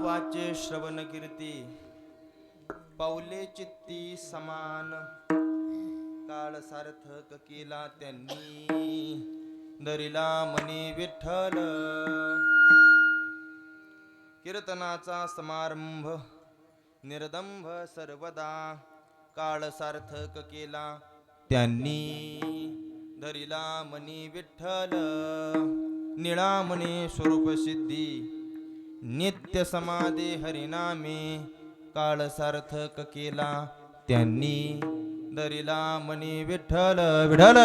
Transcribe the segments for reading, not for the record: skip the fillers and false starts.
वाचे श्रवण कीर्ती पाऊले चित्ती समान काळ सार्थक केला त्यांनी दरिला मनी विठ्ठल कीर्तनाचा समारंभ निर्दंभ सर्वदा काळ सार्थक केला त्यांनी धरिला मनी विठ्ठल निळामणी स्वरूप सिद्धी नित्य समाधी हरिनामे काळ सार्थक केला त्यांनी धरिला मनी विठ्ठल विठ्ठल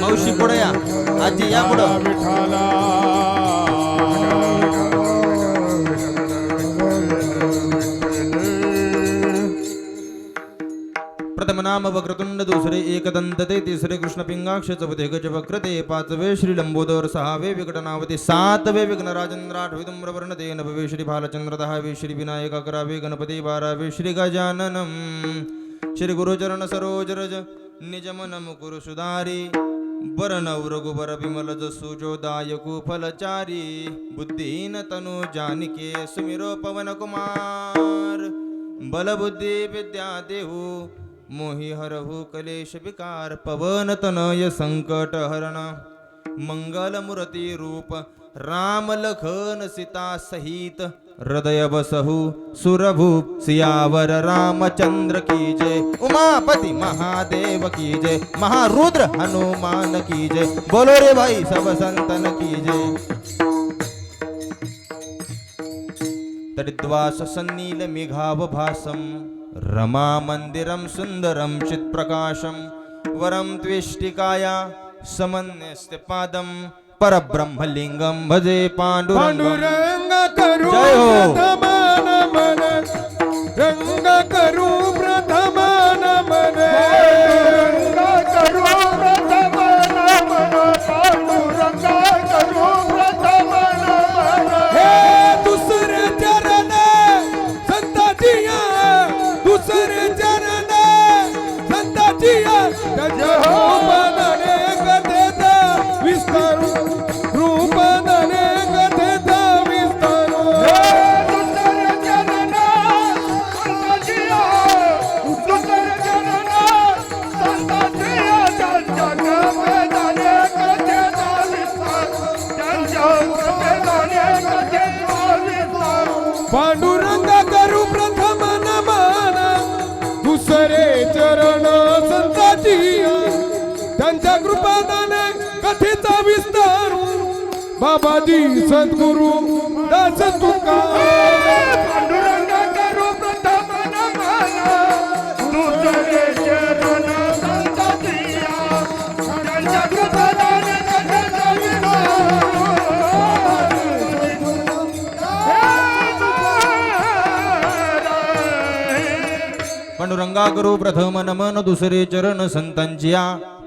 मावशी पुढे या आजी या पुढं प्रथम नाम वक्रतुंड दुसरे एकदंत ते तिसरे कृष्ण पिंगाक्ष चौथे गजवक्र ते पाचवे श्री लंबोदर सहावे विकटनावती सातवे विघ्न राजेंद्र आठवे धूम्रवर्ण ते नववे श्री भालचंद्र दहावे श्री विनायक अकरावे गणपती बारावे श्री गजाननम श्री गुरुचरण सरोज रज निजमन मुकुर सुधारी बरनव रघुबर विमल जसु जोदायकु फलचारी बुद्धीन तनु जानिके सुमिरो पवन कुमार बल बुद्धि विद्या देहु मोहि हरहु कलेश विकार पवन तनय संकट हरण मंगल मूर्ति रूप राम लखन सीता सहित हृदय बसहु सुरभूप सियावर रामचंद्र की जय उमापति महादेव की जय महारुद्र हनुमान की जय बोलो रे भाई सब संतन की जय तडिद्वास सन्नील मेघाव भासम रमा मंदिरम सुंदरम चित्प्रकाशम वरम त्विष्टिकाया समन्यस्य पादम परब्रह्मलिंगम भजे पांडुरंग करू प्रथमान मन रंग करू प्रथमान मन रंग करू प्रथमान मन पांडुरंग करू प्रथमान मन हे दुसरे चरण संताजिया दुसरे चरण संताजिया जहोबने कथेता विस्तारू रूपने कथेता विस्तारू दुसरे चरण संताजिया दुसरे चरण संताजिया जगवेदाने कथेता विस्तारू जगवेदाने कथेता विस्तारू पांडुरंग करू प्रथम नमन दुसरे चरण संताची त्यांच्या कृपादाने कथेचा विस्तारू बाबाजी सद्गुरु दास तुका पांडुरंग करू प्रथम नमन दुसरे चरण संताची त्यांच्या कृपादाने कथेचा विस्तारू पांडुरंगा करू प्रथम नमन दुसरे चरण संतांचिया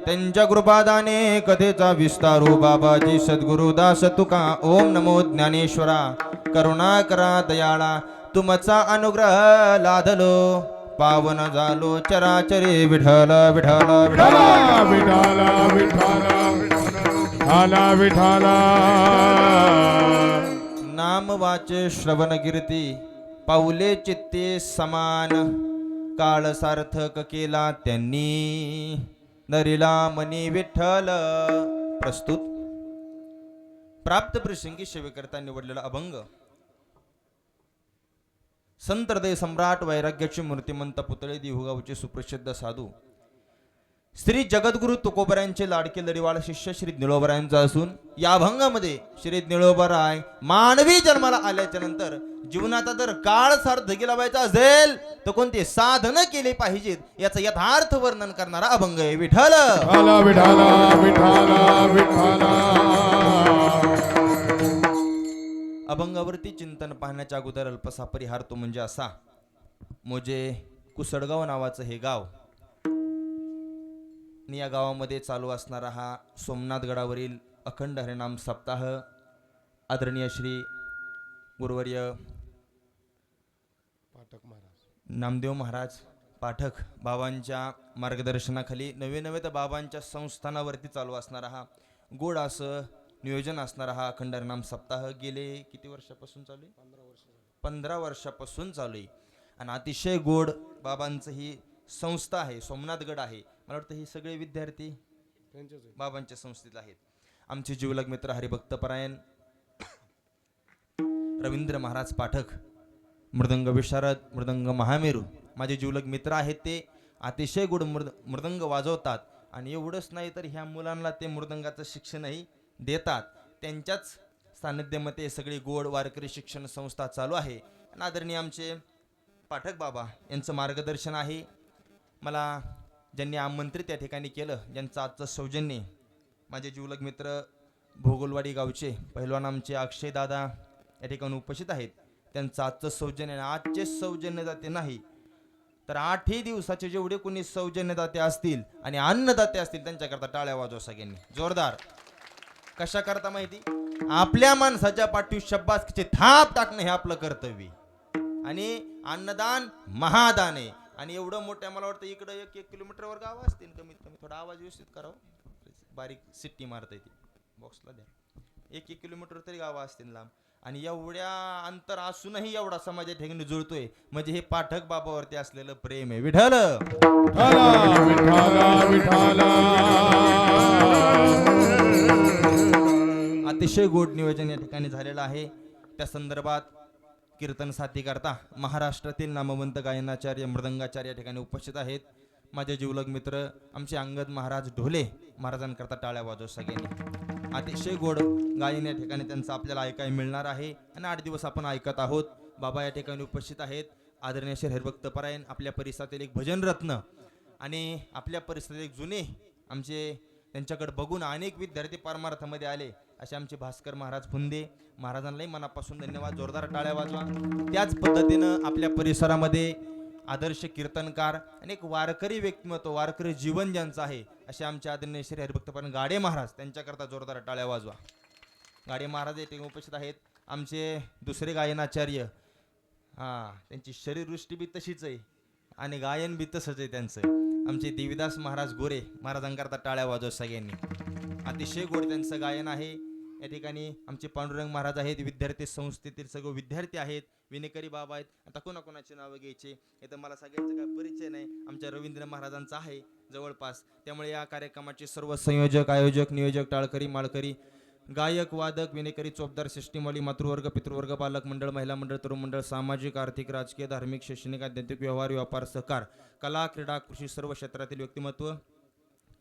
त्यांच्या कृपादाने कथेचा विस्तारू बाबाजी सद्गुरु दास तुका ओम नमो ज्ञानेश्वरा करुणा करा दयाळा तुमचा अनुग्रह लाधलो पावन झालो चराचरे विठ्ठल विठ्ठल विठाला विठाला विठाला नाम वाचे श्रवण कीर्ती पाऊले चित्ते समान काळ सार्थक केला त्यांनी दरिला मनी विठ्ठल प्रस्तुत प्राप्त प्रसंगी सेवेकरता निवडलेला अभंग संत हृदय सम्राट वैराग्याचे मूर्तिमंत पुतळे देहुगावचे सुप्रसिद्ध साधू श्री जगद्गुरु तुकोबरायांचे लाडके लढीवाळ शिष्य श्री निळोबरायांचा असून या अभंगामध्ये श्री निळोबराय मानवी जन्माला आल्याच्या नंतर जीवनात जर काळ सार्थकी लावायचा असेल तर कोणते साधन केले पाहिजेत याचं यथार्थ वर्णन करणारा अभंग आहे विठ्ठल अभंगावरती चिंतन पाहण्याच्या अगोदर अल्पसा परिहार तो म्हणजे असा मोजे कुसडगाव नावाचं हे गाव या गावामध्ये चालू असणारा हा सोमनाथ गडावरील अखंड हरिनाम सप्ताह आदरणीय श्री गुरुवर्य नामदेव महाराज पाठक बाबांच्या मार्गदर्शनाखाली नवे नवे तर बाबांच्या संस्थानावरती चालू असणारा हा गोड असं नियोजन असणारा हा अखंड हरिनाम सप्ताह गेले किती वर्षापासून चालू आहे? 15 वर्षापासून चालू आहे. आणि अतिशय गोड बाबांचं ही संस्था आहे. सोमनाथगड आहे. मला वाटतं हे सगळे विद्यार्थी बाबांच्या संस्थेत आहेत. आमचे जीवलग मित्र हरिभक्तपरायण रवींद्र महाराज पाठक, मृदंग विशारद, मृदंग महामेरू माझे जीवलग मित्र आहेत. ते अतिशय गोड मृदंग वाजवतात आणि एवढंच नाही तर ह्या मुलांना ते मृदंगाचं शिक्षणही देतात. त्यांच्याच सानिध्यामध्ये सगळी गोड वारकरी शिक्षण संस्था चालू आहे. आणि आदरणीय आमचे पाठक बाबा यांचं मार्गदर्शन आहे. मला ज्यांनी आमंत्रित त्या ठिकाणी केलं, ज्यांचं आजचं सौजन्य, माझे जीवलग मित्र भोगोलवाडी गावचे पहिलवान आमचे अक्षय दादा या ठिकाणी उपस्थित आहेत. त्यांचं आजचं सौजन्य, आजचे सौजन्यदाते नाही तर 8ही दिवसाचे जेवढे कोणी सौजन्यदाते असतील आणि अन्नदाते असतील त्यांच्याकरता टाळ्या वाजवा सगळ्यांनी जोरदार. कशा करता माहिती? आपल्या माणसाच्या पाठीवर शब्बासकीचे थाप टाकणं हे आपलं कर्तव्य आणि अन्नदान महादान आहे. आणि एवढं मोठ्या मला वाटतं इकडं 1 किलोमीटरवर गाव असतील कमीत कमी. थोडा आवाज व्यवस्थित करावं, बारीक सिट्टी मारता येते बॉक्सला द्या. 1 किलोमीटर तरी गावं असतील लांब. आणि एवढ्या अंतर असूनही एवढा समाजा ठिकाणी जुळतोय म्हणजे हे पाठक बाबावरती असलेलं प्रेम आहे. विठ्ठल अतिशय गोड नियोजन या ठिकाणी झालेलं आहे. त्या संदर्भात कीर्तन साथी करता महाराष्ट्रातील नामवंत गायनाचार्य मृदंगाचार्य या ठिकाणी उपस्थित आहेत. माझे जीवलग मित्र आमचे अंगद महाराज ढोले महाराजांकरता टाळ्या वाजव सगळ्यांनी. अतिशय गोड गायन या ठिकाणी त्यांचं आपल्याला ऐकायला मिळणार आहे आणि 8 दिवस आपण ऐकत आहोत. बाबा या ठिकाणी उपस्थित आहेत. आदरणीय श्री हरिभक्तपरायण आपल्या परिसरातील एक भजन रत्न आणि आपल्या परिसरातील एक जुने आमचे, त्यांच्याकडे बघून अनेक विद्यार्थी परमार्थामध्ये आले असे आमचे भास्कर महाराज फुंदे महाराजांनाही मनापासून धन्यवाद. जोरदार टाळ्या वाजवा. त्याच पद्धतीनं आपल्या परिसरामध्ये आदर्श कीर्तनकार आणि एक वारकरी व्यक्तिमत्व, वारकरी जीवन ज्यांचं आहे असे आमचे आदरणीय श्री हरिभक्तपरायण गाडे महाराज, त्यांच्याकरता जोरदार टाळ्या वाजवा. गाडे महाराज येथे उपस्थित आहेत. आमचे दुसरे गायनाचार्य, त्यांची शरीरवृष्टी बी तशीच आहे आणि गायन बी तसंच आहे त्यांचं, आमचे देवीदास महाराज गोरे महाराजांकरता टाळ्या वाजव सगळ्यांनी. अतिशय गोड त्यांचं गायन आहे. या ठिकाणी आमचे पांडुरंग महाराज आहेत. विद्यार्थी संस्थेतील सगळे विद्यार्थी आहेत. विनेकरी बाबा आहेत. आता कोणाकोणाची नावं घ्यायचे हे तर मला सगळ्यांचा काय परिचय नाही. आमच्या रवींद्र महाराजांचा आहे जवळपास. त्यामुळे या कार्यक्रमाचे सर्व संयोजक, आयोजक, नियोजक, टाळकरी, माळकरी, गायक, वादक, विनेकरी, चोपदार, सिस्टीमवाली, मातृवर्ग, पितृवर्ग, पालक मंडळ, महिला मंडळ, तरुण मंडळ, सामाजिक, आर्थिक, राजकीय, धार्मिक, शैक्षणिक, आध्यात्मिक, व्यवहार, व्यापार, सहकार, कला, क्रीडा, कृषी सर्व क्षेत्रातील व्यक्तिमत्व,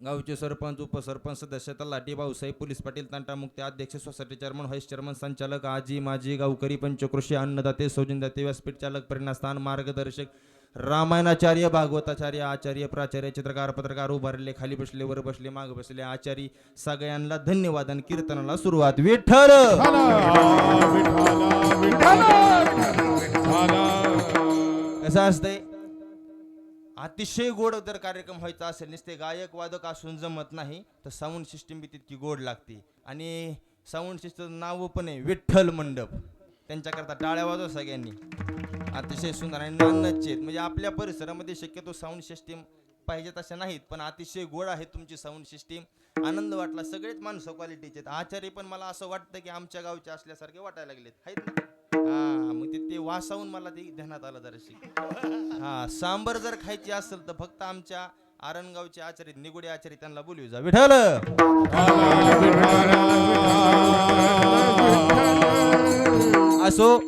गावचे सरपंच, उपसरपंच, सदस्य, तलाठी, भाऊसाहेब, पोलीस पाटील, तंटामुक्ती, अध्यक्ष, सोसायटी चेअरमन, व्हाईस चेअरमन, संचालक, आजी माजी, गावकरी, पंचकृषी, अन्नदाते, सौजन्यदाते, व्यासपीठ चालक, प्रेरणास्थान, मार्गदर्शक, रामायणाचार्य, भागवताचार्य, आचार्य, प्राचार्य, चित्रकार, पत्रकार, उभारले, खाली बसले, वर बसले, माग बसले, आचारी सगळ्यांना धन्यवाद. आणि कीर्तनाला सुरुवात. विठ्ठल कसं असतंय, अतिशय गोड जर कार्यक्रम व्हायचा असेल, नुसते गायक वादक असून जमत नाही तर साऊंड सिस्टीम बी तितकी गोड लागते. आणि साऊंड सिस्टम नाव पण आहे विठ्ठल मंडप. त्यांच्याकरता टाळ्या वाजव सगळ्यांनी. अतिशय सुंदर आणि नानचे म्हणजे आपल्या परिसरामध्ये शक्यतो साऊंड सिस्टीम पाहिजे तशा नाहीत, पण अतिशय गोड आहे तुमची साऊंड सिस्टीम. आनंद वाटला. सगळेच माणसं क्वालिटीचे. आचार्य पण मला असं वाटतं की आमच्या गावचे असल्यासारखे वाटायला लागलेत, आहेत ना? मग ते वासावून मला ते ध्यानात आलं जराशी. सांबर जर खायची असेल तर फक्त आमच्या आरणगावचे आचार्य, निगुडे आचार्य, त्यांना बोलू जा. विठ्ठल असो.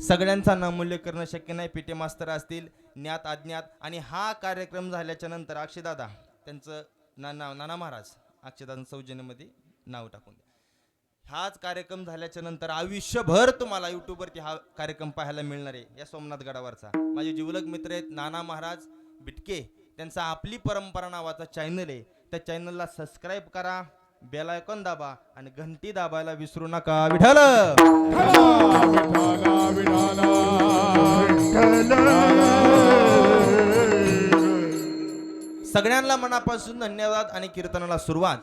सगळ्यांचा नामूल्य करणं शक्य नाही. पीटे मास्तर असतील, ज्ञात अज्ञात. आणि हा कार्यक्रम झाल्याच्या नंतर अक्षयदादा त्यांचं नाना महाराज अक्षयदादा सौजन्यामध्ये नाव टाकून द्या. हाच कार्यक्रम झाल्याच्या नंतर आयुष्यभर तुम्हाला युट्यूबवरती हा कार्यक्रम पाहायला मिळणार आहे. या सोमनाथ गडावरचा माझे जीवलग मित्र आहेत नाना महाराज बिटके. त्यांचा आपली परंपरा नावाचा चॅनल आहे. त्या चॅनलला सबस्क्राईब करा, बेल आयकॉन दाबा आणि घंटी दाबायला विसरू नका. विठ्ठल सगळ्यांना मनापासून धन्यवाद. आणि कीर्तनाला सुरुवात.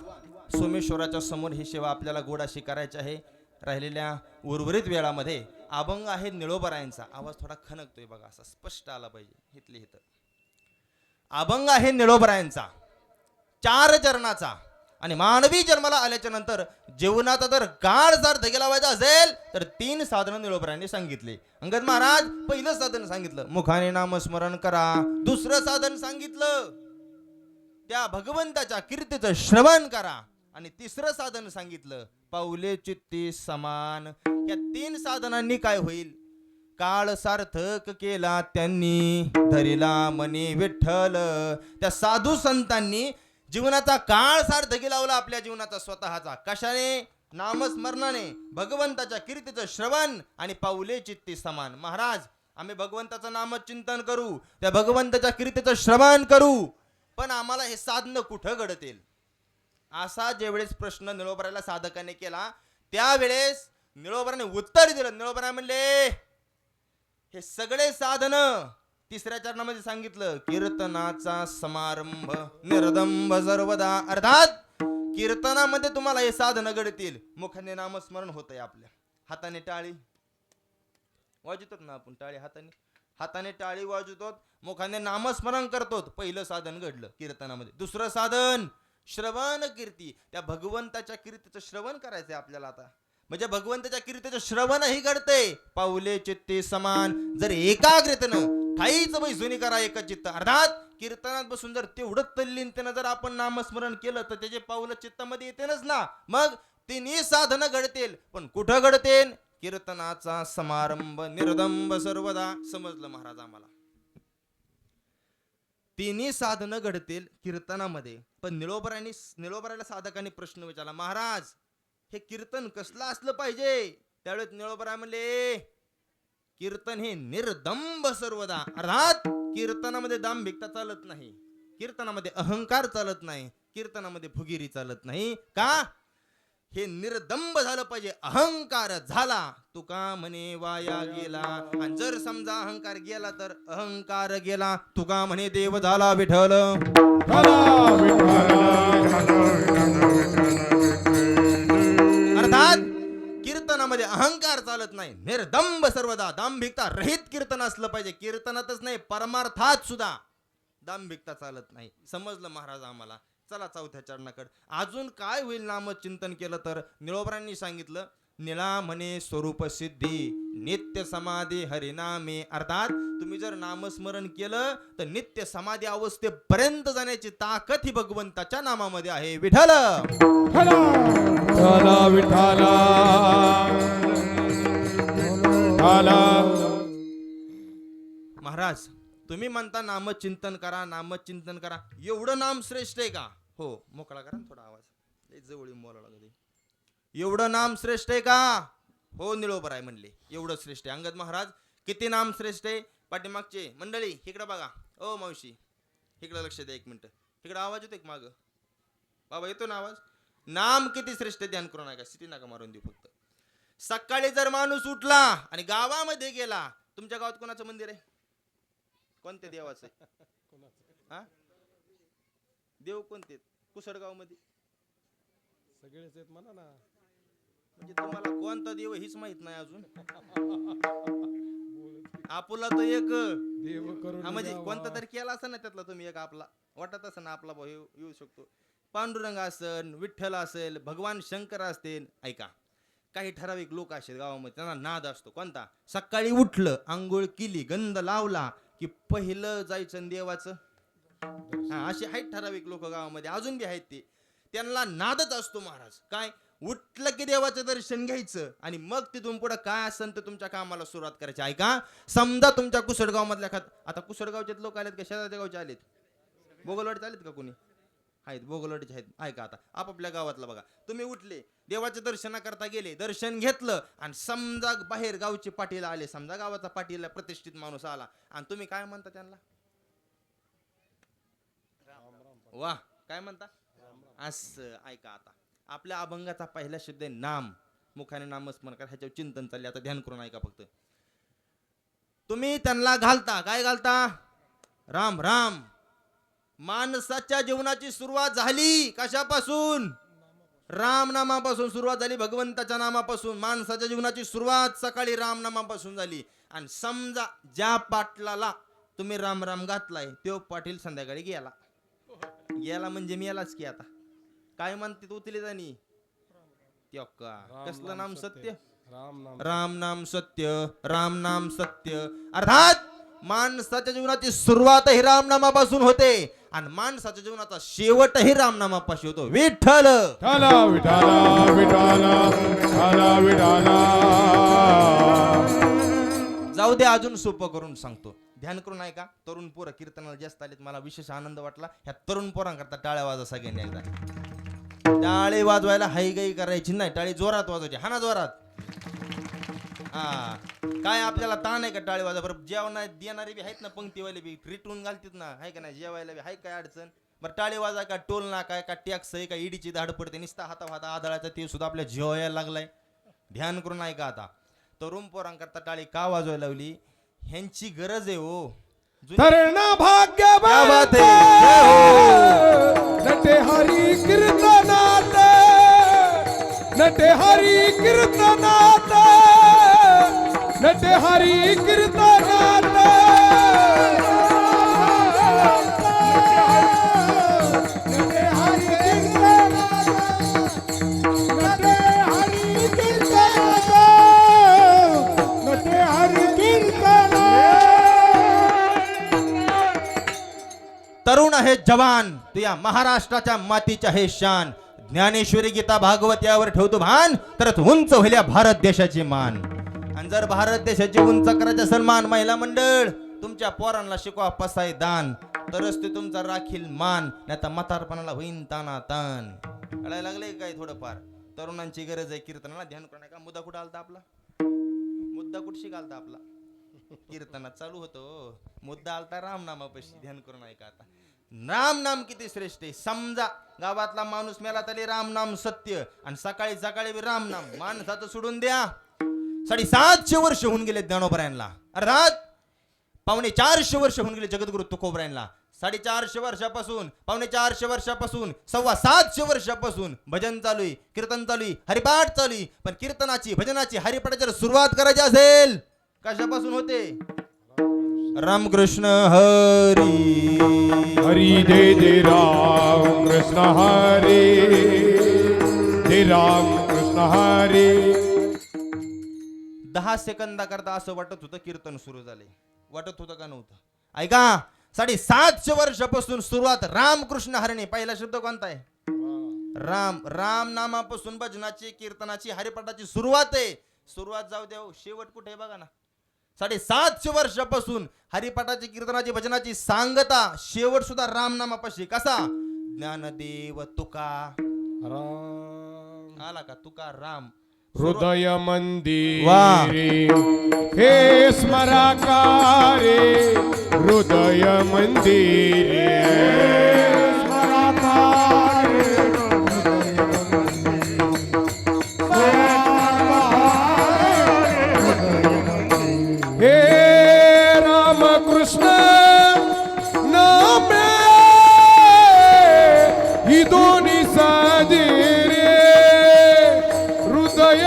सोमेश्वराच्या समोर ही सेवा आपल्याला गोड अशी करायची आहे. राहिलेल्या उर्वरित वेळामध्ये अभंग आहे निळोबरायांचा. आवाज थोडा खणकतोय बघा, असा स्पष्ट आला पाहिजे. इथले इथं अभंग आहे निळोबरायांचा 4 चरणाचा. आणि मानवी जन्माला आल्याच्या नंतर जीवनाचा जर गाढ जर धगे लावायचा असेल तर 3 साधनं निळोबरायांनी सांगितले. अंगद महाराज पहिलं साधन सांगितलं मुखाने नामस्मरण करा. दुसरं साधन सांगितलं त्या भगवंताच्या कीर्तीचं श्रवण करा. आणि तिसरं साधन सांगितलं पाऊले चित्ती समान. या 3 साधनांनी काय होईल? काळ सार्थक केला त्यांनी धरिला मनी विठ्ठल. त्या साधू संतांनी जीवनाचा काळ सार्थकी लावला आपल्या जीवनाचा स्वतःचा. कशाने? नामस्मरणाने, भगवंताच्या कीर्तीचं श्रवण आणि पाऊले चित्ती समान. महाराज आम्ही भगवंताचं नामचिंतन करू, त्या भगवंताच्या कीर्तीचं श्रवण करू, पण आम्हाला हे साधनं कुठं घडतील? असा ज्यावेळेस प्रश्न निळोबराला साधकाने केला त्यावेळेस निळोबराने उत्तर दिलं. निळोबरा म्हणले हे सगळे साधन 3ऱ्या चरणामध्ये सांगितलं कीर्तनाचा समारंभ निर्दंब सर्वदा. अर्थात कीर्तनामध्ये तुम्हाला हे साधन घडतील. मुखाने नामस्मरण होतंय, आपल्या हाताने टाळी वाजवतो ना आपण, टाळी हाताने टाळी वाजवतो, मुखाने नामस्मरण करतो. पहिलं साधन घडलं कीर्तनामध्ये. दुसरं साधन श्रवण कीर्ती. त्या भगवंताच्या कीर्तीचं श्रवण करायचंय आपल्याला आता. म्हणजे भगवंताच्या कीर्तीचं श्रवणही घडते. पाऊले चित्ते समान. जर एकाग्रतेनं ठाईच बैसुनी करा एक चित्त. अर्थात कीर्तनात बसून जर तेवढं तल्लीनतेनं जर आपण नामस्मरण केलं तर त्याचे पाऊलं चित्तामध्ये येतेनच ना. मग 3 साधनं घडतील. पण कुठं घडतील? कीर्तनाचा समारंभ निर्दंब सर्वदा. समजलं महाराज आम्हाला? 3 साधनं घडतील कीर्तनामध्ये. पण निळोबराला साधकांनी प्रश्न विचारला, महाराज हे कीर्तन कसलं असलं पाहिजे? त्यावेळेस निळोबरा म्हणले कीर्तन हे निर्दंब सर्वदा. अर्थात कीर्तनामध्ये दांभिकता चालत नाही, कीर्तनामध्ये अहंकार चालत नाही, कीर्तनामध्ये फुगिरी चालत नाही. का? हे निर्दंब झालं पाहिजे. अहंकार झाला तुका म्हणे वाया गेला. आणि जर समजा अहंकार गेला तर अहंकार गेला तुका म्हणे देव झाला विठ्ठल. अर्थात कीर्तनामध्ये अहंकार चालत नाही, निर्दंब सर्वदा. दांभिकता रहित कीर्तन असलं पाहिजे. कीर्तनातच नाही परमार्थात सुद्धा दांभिकता चालत नाही. समजलं महाराज आम्हाला? चला 4थ्या चरणाकडे. अजून काय होईल नामचिंतन केलं तर? निळोबरांनी सांगितलं निळा म्हणे स्वरूप सिद्धी नित्य समाधी हरिनामे. अर्थात तुम्ही जर नामस्मरण केलं तर नित्य समाधी अवस्थेपर्यंत जाण्याची ताकद ही भगवंताच्या नामामध्ये आहे. विठ्ठल महाराज तुम्ही म्हणता नामचिंतन करा, नामचिंतन करा. एवढं नाम श्रेष्ठ आहे का? हो, मोकळा करा थोडा आवाज, जवळ बोलावं लागत. एवढं नाम श्रेष्ठ आहे का? हो, निळोबराय म्हणले एवढं श्रेष्ठ आहे. अंगद महाराज किती नाम श्रेष्ठ आहे? पाठीमागचे मंडळी इकडे बघा. ओ मावशी इकडे लक्ष द्या 1 मिनिट. इकडे आवाज येतो एक माग बाबा, येतो ना आवाज? नाम किती श्रेष्ठ, ध्यान करू नका, सिटी नका मारून देऊ. फक्त सकाळी जर माणूस उठला आणि गावामध्ये गेला, तुमच्या गावात कोणाचं मंदिर आहे? कोणत्या देवाचं? हा, देव कोणते? कुसडगाव मध्ये सगळेच आहेत म्हणा ना. म्हणजे तुम्हाला कोणता देव हीच माहित नाही अजून? आपुला तो एक देव करून म्हणजे कोणता तरी केला असं ना त्यातला तुम्ही एक आपला वाटत असं ना आपला भाऊ येऊ शकतो. पांडुरंग असेल, विठ्ठल असेल, भगवान शंकर असतील. ऐका, काही ठराविक लोक असे गावामध्ये त्यांना नाद असतो. कोणता? सकाळी उठलं, आंघोळ केली, गंध लावला की पहिलं जायचं देवाचं. हा, असे आहेत ठराविक लोक गावामध्ये, अजून बी आहेत ते. त्यांना नादच असतो महाराज. काय? उठलं की देवाचं दर्शन घ्यायचं आणि मग तिथून पुढे काय असेल तर तुमच्या कामाला सुरुवात करायची. ऐका, समजा तुमच्या कुसडगाव मधल्या आता कुसडगावचे लोक आलेत का शेजारच्या गावचे आलेत? बोगलवाडीचे आलेत का कोणी? आहेत, बोगलवाडीचे आहेत. ऐका, आता आपापल्या गावातला बघा. तुम्ही उठले, देवाच्या दर्शनाकरता गेले, दर्शन घेतलं आणि समजा बाहेर गावचे पाटील आले, समजा गावाचा पाटील प्रतिष्ठित माणूस आला आणि तुम्ही काय म्हणता त्यांना? वा, काय म्हणता? असं. ऐका, आता आपल्या अभंगाचा पहिला शब्द आहे नाम. मुखाने नामस्मरण करा, ह्याच्यावर चिंतन चालले. आता ध्यान करून ऐका फक्त. तुम्ही त्यांना घालता, काय घालता? राम राम. माणसाच्या जीवनाची सुरुवात झाली कशापासून? राम नामापासून सुरुवात झाली, भगवंताच्या नामापासून. माणसाच्या जीवनाची सुरुवात सकाळी राम नामापासून झाली. आणि समजा ज्या पाटलाला तुम्ही राम राम घातलाय तो पाटील संध्याकाळी गेला गेला म्हणजे मी यालाच की आता काय म्हणते तू तिले जाणी त्यो का कसलं नाम सत्य राम नाम राम नाम सत्य राम नाम सत्य अर्थात माणसाच्या जीवनाची सुरुवात ही रामनामापासून होते आणि माणसाच्या जीवनाचा शेवटही रामनामापाशी होतो विठ्ठल विठाला विठाला विठाला विठाला विठाला. जाऊ दे अजून सोपं करून सांगतो ध्यान करून ऐका तरुण पोरं कीर्तनाला जास्त आलेत मला विशेष आनंद वाटला ह्या तरुण पोरांकरता टाळ्या वाजा सगळ्यांनी एकदा टाळे वाजवायला हाईगाई करायची नाही टाळी जोरात वाजवायची हा ना जोरात हा काय आपल्याला ताण आहे का टाळी वाजा बरं जेवणा देणारे बी आहेत ना पंक्तीवाले बी रिटून घालतात ना आहे का नाही जेवायला बी आहे काय अडचण बरं टाळी वाजा का टोल ना काय का टॅक्स आहे का ईडीची धाड पडते निसता हाता आदळाचा ते सुद्धा आपल्या जेवायला लागलाय ध्यान करून ऐका आता तरुण पोरांकरता टाळी का वाजवायला लावली ह्यांची गरज आहे हो धरणा क्या भाग्यवान बात है नटे हरी कीर्तनात नटे हरी कीर्तनात नटे हरी कीर्तनात नटे हरी कीर्तनात नटे हरी कीर्तनात नटे हरी कीर्तनात. तरुण आहे जवान तू या महाराष्ट्राच्या मातीच्या हे शान ज्ञानेश्वरी गीता भागवत यावर ठेवतो भान तरच उंच होईल या भारत देशाची मान आणि जर भारत देशाची उंच करायचे असेल मान महिला मंडळ तुमच्या पोरांना शिकवा पसाय दान तरच ते तुमचा राखील मान नाही तर म्हातारपणाला होईन ताना तान कळायला लागले काय थोडंफार तरुणांची गरज आहे कीर्तनाला ध्यान करू नका मुद्दा कुठं आलता आपला मुद्दा कुठशी घालता आपला कीर्तनात चालू होतो मुद्दा आलता रामनामापाशी ध्यान करून ऐका आता राम नाम किती श्रेष्ठ आहे समजा गावातला माणूस मेला तरी राम नाम सत्य आणि सकाळी सकाळी बी राम नाम माणसाचं सोडून द्या 750 वर्ष होऊन गेले ज्ञानोबरायांना अर्थात 450 वर्ष होऊन गेले जगद्गुरु तुकोबरायांना 450 वर्षापासून 450 वर्षापासून 725 वर्षापासून भजन चालू आहे कीर्तन चालू आहे हरिपाठ चालू आहे पण कीर्तनाची भजनाची हरिपाठाची जर सुरुवात करायची असेल कशापासून होते रामकृष्ण हरी हरी जय राम कृष्ण हरी जय राम कृष्ण हरी. 10 सेकंदाकरता असं वाटत होतं कीर्तन सुरू झाले वाटत होतं का नव्हतं ऐका 750 वर्षापासून सुरुवात रामकृष्ण हरीने पहिला शब्द कोणता आहे राम राम नामापासून भजनाची कीर्तनाची हरिपाठाची सुरुवात आहे सुरुवात जाऊ द्या शेवट कुठे आहे बघा ना 750 वर्षापासून हरिपाठाची कीर्तनाची भजनाची सांगता शेवट सुद्धा रामनामापाशी कसा ज्ञानदेव तुका राम आला का तुका राम हृदय मंदिरे हे स्मराकारे हृदय मंदिरे हे रामकृष्ण नामे ही दोन्ही साजिरे हृदय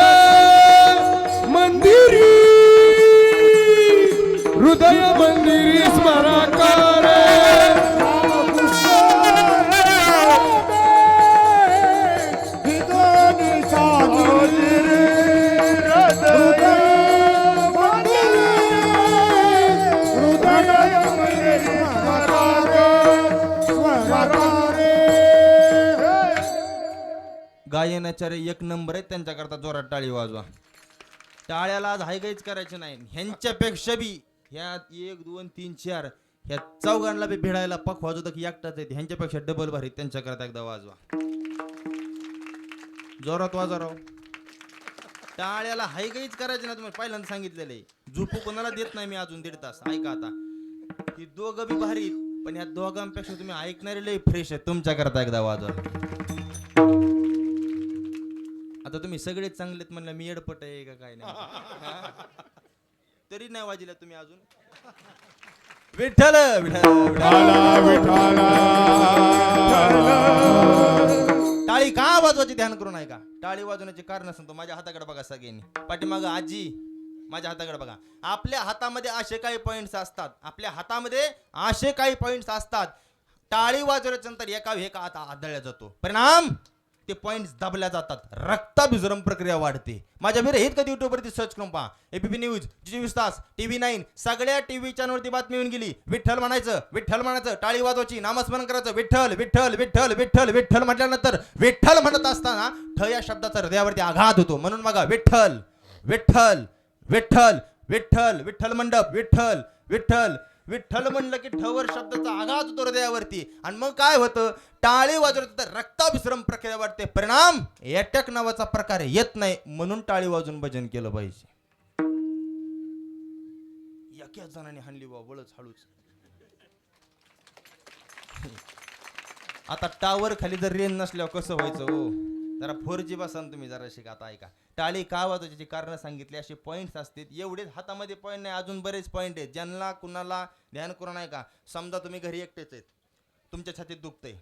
मंदिरी स्मराकारे ही दोन्ही साजिरे गायनाचार्य 1 नंबर आहेत त्यांच्याकरता जोरात टाळी वाजवा टाळ्याला आज हायगाईच करायचे नाही ह्यांच्यापेक्षा बी ह्यात 1 2 3 4 ह्या चौघांना बी भिडायला पख वाजवतं की एकटाच आहेत ह्यांच्यापेक्षा डबल भारी त्यांच्याकरता एकदा वाजवा जोरात वाजवा राव टाळ्याला हायगाईच करायचे ना तुम्ही पहिल्यांदा सांगितलेलं आहे झोपू कोणाला देत नाही मी अजून 1.5 तास ऐका आता ही दोघं बी भारी पण ह्या दोघांपेक्षा तुम्ही ऐकणारे लय फ्रेश आहे तुमच्याकरता एकदा वाजवा आता तुम्ही सगळेच चांगलेत म्हणलं मी येडपट आहे का काय नाही तरी नाही वाजला तुम्ही अजून विठ्ठल टाळी का वाजवायची ध्यान करून ऐका टाळी वाजवण्याचे कारण सांगतो माझ्या हाताकडे बघा सगळ्यांनी पाठीमागं आजी माझ्या हाताकडे बघा. आपल्या हातामध्ये असे काही पॉइंट्स असतात, आपल्या हातामध्ये असे काही पॉइंट्स असतात. टाळी वाजवल्याच्या नंतर एका एका हात आदळला जातो. परिणाम ते पॉइंट्स दाबल्या जातात, रक्ताभिसरण प्रक्रिया वाढते. माझ्या विरहित कधी युट्यूबवरती सर्च करून पहा. एबीपी न्यूज, 24 तास, TV9 सगळ्या टीव्ही चॅनलवरती बातमी येऊन गेली. विठ्ठल म्हणायचं, विठ्ठल म्हणायचं, टाळी वाजवायची, नामस्मरण करायचं, विठ्ठल विठ्ठल विठ्ठल विठ्ठल विठ्ठल म्हटल्यानंतर विठ्ठल म्हणत असताना ठ या शब्दाचा हृदयावरती आघात होतो. म्हणून बघा, विठ्ठल विठ्ठल विठ्ठल विठ्ठल विठ्ठल मंडप, विठ्ठल विठ्ठल विठ्ठल म्हणलं की ठवर शब्दाचा आघात होतो हृदयावरती. आणि मग काय होतं, टाळी वाजवत तर रक्ताभिसरण प्रक्रिया वाढते. परिणाम अटॅक नावाचा प्रकार येत नाही. म्हणून टाळी वाजून भजन केलं पाहिजे. एकाच जणांनी हाणली बा बळच हळूच. आता टावर खाली जर रेंज नसल्यावर कसं व्हायचं हो. जरा 4G बसान तुम्ही जरा शिका. आता ऐका, टाळी का वाजवायची कारण सांगितली. असे पॉईंट्स असतात. एवढेच हातामध्ये पॉईंट नाही, अजून बरेच पॉईंट आहेत ज्यांना कुणाला ध्यान करू नाही का. समजा तुम्ही घरी एकटेच आहेत, तुमच्या छातीत दुखतंय,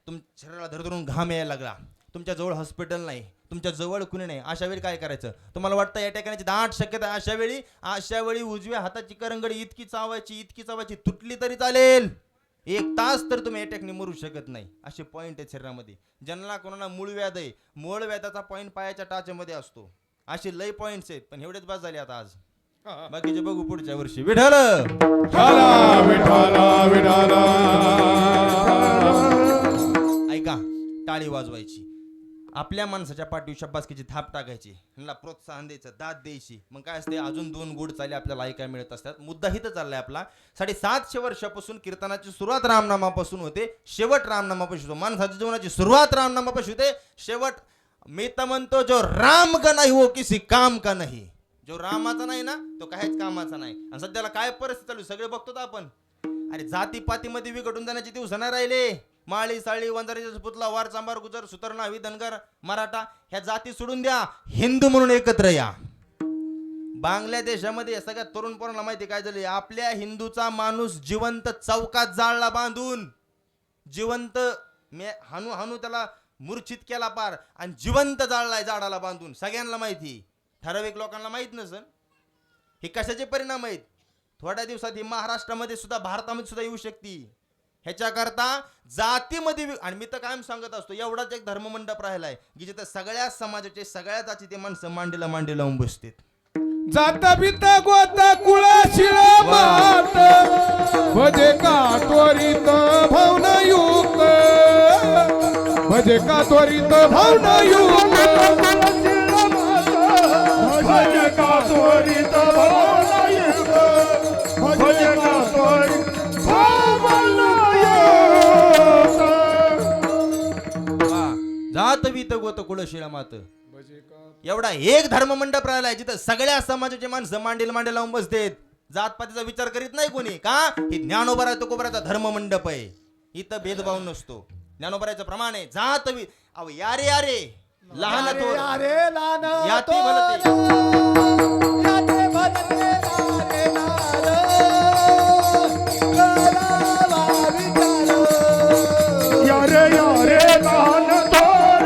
तुमच्या शरीराला धरधरून घाम यायला लागला, तुमच्या जवळ हॉस्पिटल नाही, तुमच्या जवळ कुणी नाही. अशा वेळी काय करायचं, तुम्हाला वाटतं या ठिकाणी दाट शक्यता आहे. अशा वेळी उजव्या हाताची करंगडी इतकी चावायची तुटली तरी चालेल. 1 तास तर तुम्ही अटॅकने मरू शकत नाही. असे पॉईंट आहेत शरीरामध्ये. ज्यांना कोणाला मूळ व्याध आहे, मूळ व्याधाचा पॉईंट पायाच्या टाचमध्ये असतो. असे लय पॉईंट्स आहेत, पण एवढेच बस झाले आता आज. बाकीचे बघू पुढच्या वर्षी. विठ्ठल ऐका, टाळी वाजवायची, आपल्या माणसाच्या पाठीवर शाबासकीची थाप टाकायची, ह्यांना प्रोत्साहन द्यायचं, दाद द्यायची. मग काय असते, अजून 2 गोड चाली आपल्याला ऐकायला मिळत असतात. मुद्दा हिथं चाललाय आपला. 750 वर्षापासून कीर्तनाची सुरुवात रामनामापासून होते, शेवट रामनामापासून होतो. माणसाच्या जीवनाची सुरुवात रामनामापासून होते, शेवट मी तर म्हणतो जो राम का नाही हो किसी काम का नाही. जो रामाचा नाही ना तो काहीच कामाचा नाही. आणि सध्याला काय परिस्थिती चालू सगळे बघतो आपण. अरे जातीपातीमध्ये विघटून जाण्याचे दिवस नाही राहिले. माळी साळी वंजारी पुतला वार चांबार गुजर सुतर नावी धनगर मराठा ह्या जाती सोडून द्या, हिंदू म्हणून एकत्र या. बांगलादेशामध्ये सगळ्या तरुण पोरांना माहिती काय झाले, आपल्या हिंदूचा माणूस जिवंत चौकात जाळला बांधून, जिवंत हानू हानू त्याला मूर्छित केला पार, आणि जिवंत जाळलाय झाडाला बांधून. सगळ्यांना माहिती, ठराविक लोकांना माहित नसन. हे कशाचे परिणाम आहेत. थोड्या दिवसात ही महाराष्ट्रामध्ये सुद्धा, भारतामध्ये सुद्धा येऊ शकते. ह्याच्याकरता जातीमध्ये आणि मी तर कायम सांगत असतो, एवढाच एक धर्ममंडप राहिलाय की जिथे सगळ्या समाजाचे सगळ्या जातीचे माणसं मांडीला मांडी लावून बसतात. जाता बिता गोता कुळा शिळा मात भजे का त्वरित भावनायुक्त, भजे का त्वरित भावनायुक्त, भजे का त्वरित भावनायुक्त, भजे का त्वरित जात बीत गोत कुळशिळा मात. एवढा एक धर्ममंडप राहिलाय जिथं सगळ्या समाजाचे माणसं मांडीला मांडी लावून बसतेत. जातपातीचा विचार करीत नाही कोणी. का, ही ज्ञानोबा तुकोबराचा धर्ममंडप आहे. इथं भेदभाव नसतो. ज्ञानोबराचं प्रमाण आहे. जात अहो यारे यारे लहान थोर याती भलते, याते भलते यारे यारे लहान थोर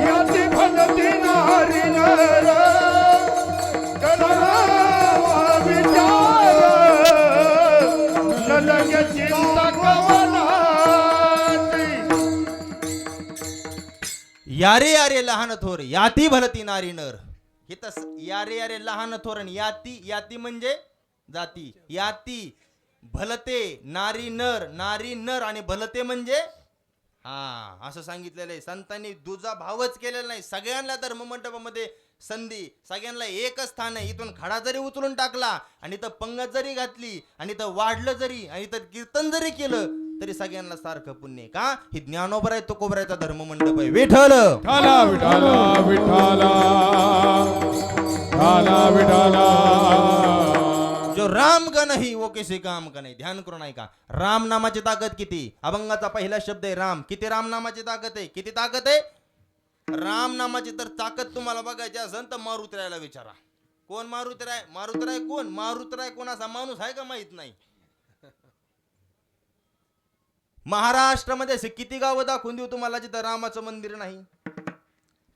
याती भलती नारी नर करावा विचार न लगे चिंता कवनाची. यारे यारे लहान थोर याती भलती नारी नर. इथं यारे यारे लहान थोर आणि याती, याती म्हणजे जाती, याती भलते नारी नर, नारी नर आणि भलते म्हणजे हा असं सांगितलेलं आहे. संतांनी दुजा भावच केलेला नाही. सगळ्यांना धर्ममंडपामध्ये संधी, सगळ्यांना एकच स्थान आहे. इथून खडा जरी उचलून टाकला आणि इथं पंगत जरी घातली आणि इथं वाढलं जरी आणि इथं कीर्तन जरी केलं तरी सगळ्यांना सारखं पुण्य. का, ही ज्ञानोबराय तुकोबरायचा धर्ममंडप आहे. विठ्ठल विठाला विठाला विठाला विठाला विठाला. जो राम का नाही वो किसी काम का नाही. ध्यान करून ऐका, राम नामाची ताकद किती. अभंगाचा पहिला शब्द आहे राम. किती राम नामाची ताकद आहे, किती ताकद आहे राम नामाची. तर ताकद तुम्हाला बघायची असेल तर मारुतीरायला विचारा. कोण मारुतीराय? मारुतीराय कोण? मारुतीराय कोण असा माणूस आहे का माहित नाही. महाराष्ट्रामध्ये असे किती गावं दाखवून देऊ तुम्हाला जिथं रामाचं मंदिर नाही.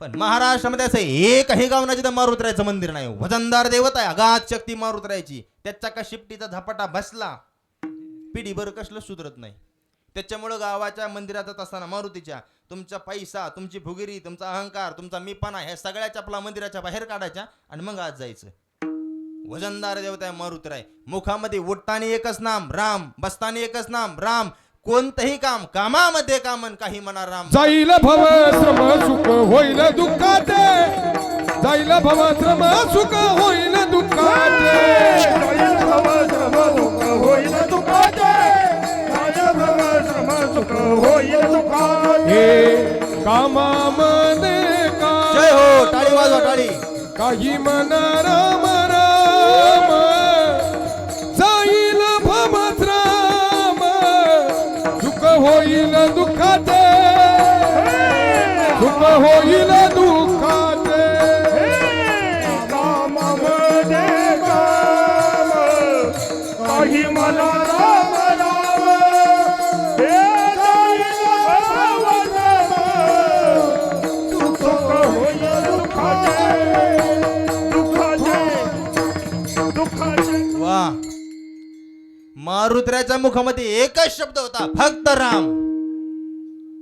पण महाराष्ट्रामध्ये असं एकही गाव नाही जिथं मारुतीरायचं मंदिर नाही. वजनदार देवता आहे, अगाध शक्ती मारुतीरायची. त्याच्या का शिफ्टीचा झपाटा बसला पिढीभर कसलं सुधरत नाही. त्याच्यामुळं गावाच्या मंदिरात असताना मारुतीच्या तुमचा पैसा, तुमची फुगिरी, तुमचा अहंकार, तुमचा मीपणा ह्या सगळ्या चपला मंदिराच्या बाहेर काढायच्या आणि मग आज जायचं. वजनदार देवता आहे मारुतीराय. मुखामध्ये उठताना एकच नाम राम, बसताना एकच नाम राम. कोणतंही काम कामामध्ये कामन काही म्हणा राम. जाईल भव श्रम सुख होईल दुःखाते, जाईल भव श्रम सुख होईल दुःखाते, जाईल भव श्रम सुख होईल दुःखाते, जाईल भव श्रम सुख होईल दुःखाते. कामामध्ये काम. जय हो, टाळी वाजवा टाळी. काही म्हणा राम राम, जाईल भव श्रम सुख होईल दुःखाते, सुख होईल दुःखाते. कामामध्ये काम, काही मला राम राम, हे जाईल भव श्रम सुख होईल दुःखाते, दुःखाते, दुःखाते. वा, मारुतीरायच्या मुखामध्ये एकच शब्द होता, फक्त राम.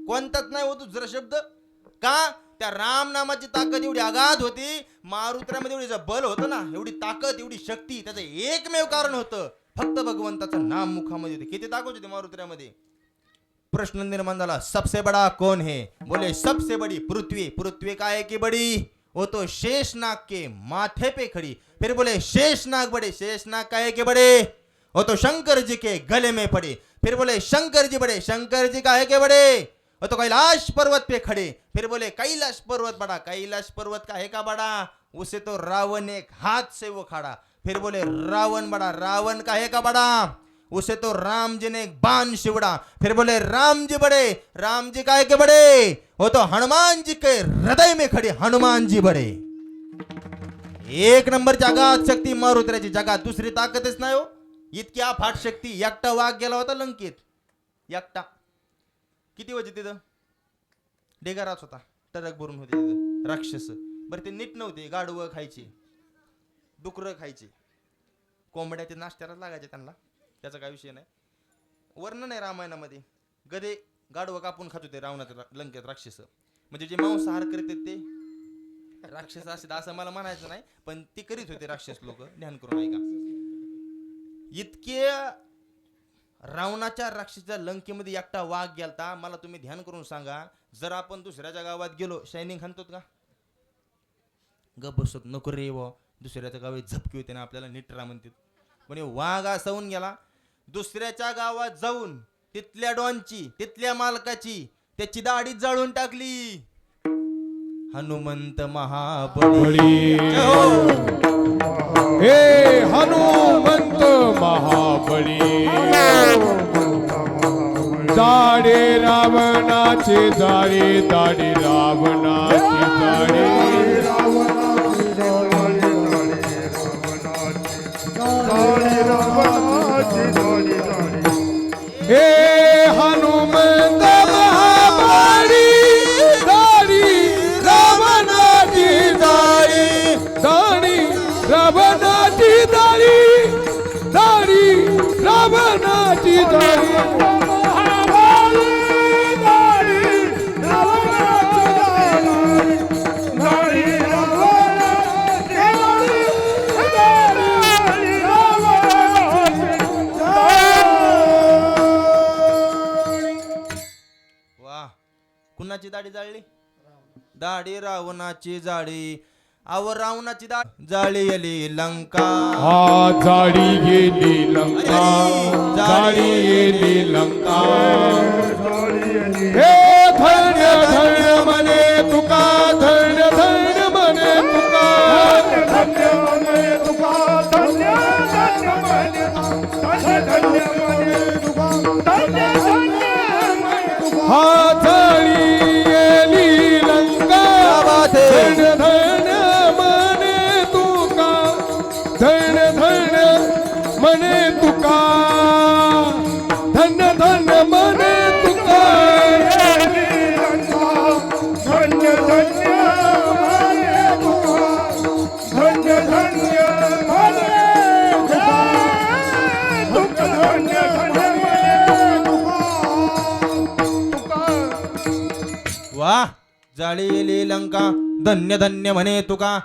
कोणताच नाही होतो दुसरा शब्द. का? त्या राम नामाची ताकद एवढी अगाध होती. मारुतीरामध्ये एवढी बल होतं ना, एवढी ताकद, एवढी शक्ती. त्याचं एकमेव कारण होतं फक्त भगवंताचं नाम मुखामध्ये होते. किती ताकद होती मारुतीरामध्ये. प्रश्न निर्माण झाला, सबसे बड़ा कौन है? बोले सबसे बड़ी पृथ्वी. पृथ्वी काय की बड़ी? वो तो शेषनाग के माथे पे खड़ी. फिर बोले शेषनाग बड़े. शेषनाग काय के बड़े? वो तो शंकर जी के गले में पड़े. फिर बोले शंकर जी बड़े. शंकर जी काहे के बड़े? वो तो कैलाश पर्वत पे खड़े. फिर बोले कैलाश पर्वत बड़ा. कैलाश पर्वत काहे का बड़ा? उसे तो रावण एक हाथ से वो खड़ा. फिर बोले रावण बड़ा. रावण काहे का बड़ा? उसे तो राम जी ने एक बाण शिवड़ा. फिर बोले राम जी बड़े. राम जी काहे के बड़े? वो तो हनुमान जी के हृदय में खड़े. हनुमान जी बड़े. एक नंबर जगात शक्ती मारुतीरायची. जगात दुसरी ताकदच नाही हो. इतकी अफाट शक्ती. एकटा वाघ गेला होता लंकेत. एकटा. किती होते तिथं? ढेगाराच होता. टरक भरून होते तिथं राक्षस. बरं ते नीट नव्हते. गाढवं खायचे, डुकरं खायचे, कोंबड्या ते नाश्त्याला लागायचे त्यांना. त्याचा काय विषय नाही. वर्णन आहे रामायणामध्ये. गधे गाढवं कापून खात होते रावणाच्या लंकेत राक्षस. म्हणजे जे मांसाहार करतात ते राक्षस असतात असं मला म्हणायचं नाही, पण ते करीत होते राक्षस लोक. ध्यान करून ऐका. इतके रावणाच्या राक्षसाच्या लंकेमध्ये एकटा वाघ गेलता. मला तुम्ही ध्यान करून सांगा, जर आपण दुसऱ्याच्या गावात गेलो शायनिंग हाणतो का? गप बसत नको रे व. दुसऱ्याच्या गावात झपकी होते ना आपल्याला नीटरा म्हणतात. पण वाघ असा होऊन गेला. दुसऱ्याच्या गावात जाऊन तिथल्या डॉनची, तिथल्या मालकाची त्याची दाढी जाळून टाकली. हनुमंत महाबली. हे हनुमंत महाबली. जाडे रावणाचे जाळे, दाढी रावणाची जाळे, हे हनुमंत महाबली. दाढी रावणाची जाळे, दाढी रावणाची जाळी, दाढी रावणाची जाळी. कुणाची दाढी जाळली? दाढी रावणाची जाळी. अव रावणाची जाळी आली लंका. हा जाळी गेली लंका, जाळी गेली लंका. हे धन्य धन्य म्हणे तुका, धन्य धन्य म्हणे तुका, धन्य म्हणे तुका, धन्य धन्य म्हणे तुका, धन्य म्हणे तुका, धन्य धन्य म्हणे तुका. हा जाळी गेली लंका, धन्य धन्य म्हणे तुका, धन्य धन्य म्हणे तुका, धन्य धन्य म्हणे तुका. धन्य धन्य वा जाळीली लंका धन्य धन्य म्हणे तुका.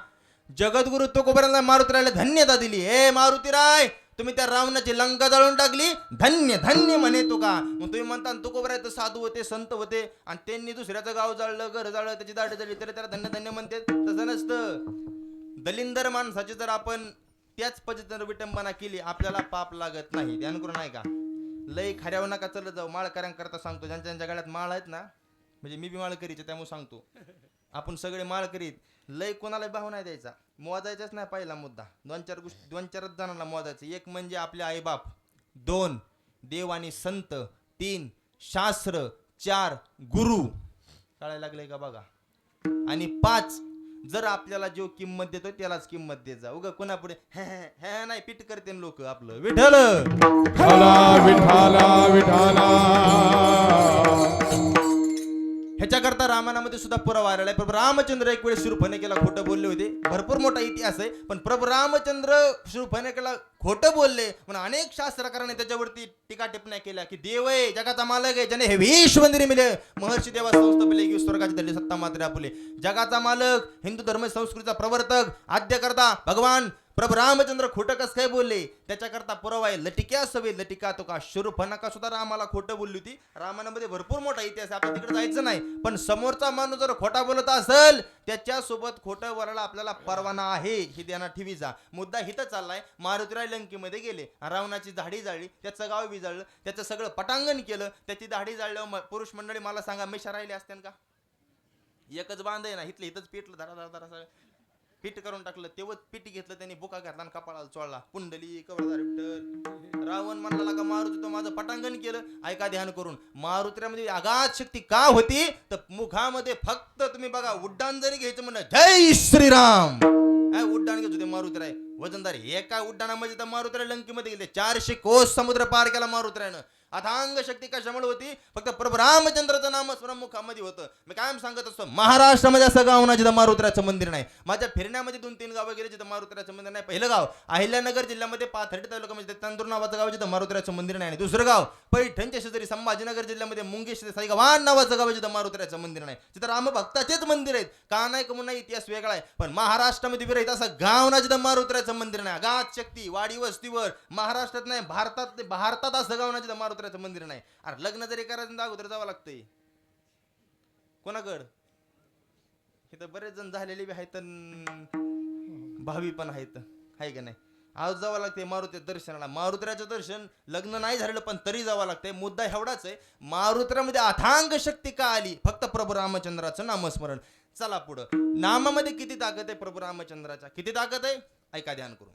जगद्गुरु तुकोबराला मारुतीरायला धन्यता दिली. हे मारुतीराय तुम्ही त्या रावणाची लंका जाळून टाकली, धन्य धन्य म्हणे तुका. मग तुम्ही म्हणता तुकोबराय तर साधू होते, संत होते, आणि त्यांनी दुसऱ्याचं गाव जाळलं, घर जाळलं, त्याची दाढी जाळली, तरी त्याला धन्य धन्य म्हणते. तसं नसतं. दलिंदर माणसाची जर आपण त्याच पद्धतीने विटंबना केली आपल्याला पाप लागत नाही. ध्यान करून नाही का. लय खऱ्यावर नका चलत जाऊ. माळकऱ्यांकरता सांगतो, ज्यांच्या ज्यांच्या गळ्यात माळ आहेत ना, म्हणजे मी बी माळ करीचे त्यामुळे सांगतो, आपण सगळे माळ करीत. लय कोणाला भाव नाही द्यायचा, मोजायचाच नाही. पहिला मुद्दा दोन चारच जणांना मोजायचं. एक म्हणजे आपले आईबाप, 2 देव आणि संत, 3 शास्त्र, 4 गुरु. कळायला लागले का बघा. आणि 5 जर आपल्याला जो किंमत देतो त्यालाच किंमत देत जा. उगा कोणा पुढे हे नाही पीठ करते लोक. आपलं विठ्ठल विठ्ठला विठ्ठला विठ्ठला. ह्याच्याकरता रामायणामध्ये सुद्धा पुरावा आलेला आहे. प्रभू रामचंद्र एक वेळेस शूरपणखीला खोटं बोलले होते. भरपूर मोठा इतिहास आहे, पण प्रभू रामचंद्र शूरपणखीला खोटं बोलले म्हणून अनेक शास्त्रकारांनी त्याच्यावरती टीका टिप्पण्या केल्या की देव आहे, जगाचा मालक आहे, ज्याने हे विश्व मंदिर मिले, महर्षी देवा संस्थापले की स्वर्गाची धरली सत्ता मात्र आपले. जगाचा मालक, हिंदू धर्म संस्कृतीचा प्रवर्तक, आद्यकर्ता भगवान प्रभू रामचंद्र खोटं कसं काय बोलले त्याच्याकरता पुरावा आहे. लटिक्या सवे लटिका तो का शूरपणखा सुद्धा रामाला खोटं बोलली होती. रामायणामध्ये भरपूर मोठा इतिहास आहे, आपण तिकडे जायचं नाही. पण समोरचा माणूस जर खोटा बोलत असेल त्याच्यासोबत खोटं बोलायला आपल्याला परवाना आहे हे ध्यानात ठेवी जा. मुद्दा हिथं चाललाय. मारुतीराय लंकेमध्ये गेले, रावणाची दाढी जाळली, त्याचं गाव बी जाळलं, त्याचं सगळं पटांगण केलं, त्याची दाढी जाळल्यावर पुरुष मंडळी मला सांगा मिशा राहिले असत्यान का. एकच बांध आहे ना, इथलं इथंच पेटलं, धरा धरा धरा पीठ करून टाकलं. तेव्हा पीठ घेतलं त्यांनी, बुका घातला आणि कपाळाला चोळला. कुंडली कवरदार विठ्ठल. रावण म्हणला का मारुती तो माझं पटांगण केलं. ऐका ध्यान करून, मारुतीमध्ये अगाध शक्ती का होती तर मुखामध्ये फक्त तुम्ही बघा उड्डाण जरी घ्यायचं म्हणलं जय श्रीराम उड्डाण घेत होते मारुतीराय वजनदार. एका उड्डाणामध्ये तर मारुतीराय लंकेमध्ये गेले. 400 कोस समुद्र पार केला मारुतीरायनं. अथांग शक्ती कशामुळे होती, फक्त प्रभू रामचंद्राचं नाम मुखामध्ये होतं. मी कायम सांगत असतो, महाराष्ट्रामध्ये असं गाव नाही जिथं मारुतीरायचं मंदिर नाही. माझ्या फिरण्यामध्ये 2-3 गावं गेले जिथं मारुतीरायचं मंदिर नाही. पहिलं गाव अहिल्यानगर जिल्ह्यामध्ये पाथर्डी तालुक्यामध्ये तंदूर नावाचं गाव जिथं मारुतीरायचं मंदिर नाही. दुसरं गाव पैठणच्या शेजारी संभाजीनगर जिल्ह्यामध्ये मुंगेश साईगव्हाण नावाचं गाव जिथं मारुतीरायचं मंदिर नाही. तिथं रामभक्ताचेच मंदिर आहेत. का नाही कमून नाही, इतिहास वेगळा आहे. पण महाराष्ट्रामध्ये विरहित असं गाव ना जिथं मारुतीरायचं मंदिर नाही. अगाध शक्ती वाडी वस्तीवर महाराष्ट्रात नाही, भारतात असं गाव ना जिथं मारुतीरायचं मंदिर नाही. अरे लग्न जरी करायचं तर अगोदर जावं लागतंय कोणाकड. इथं बरेच जण झालेले बी आहेत, भावी पण आहेत, आहे का नाही. आज जावं लागते मारुती दर्शनाला. मारुतीराचं दर्शन लग्न नाही झालेलं पण तरी जावं लागतंय. मुद्दा एवढाच आहे, मारुतीरामध्ये अथांग शक्ती का आली, फक्त प्रभू रामचंद्राचं नामस्मरण. चला पुढं. नामामध्ये किती ताकद आहे प्रभू रामचंद्राच्या, किती ताकद आहे ऐका ध्यान करून.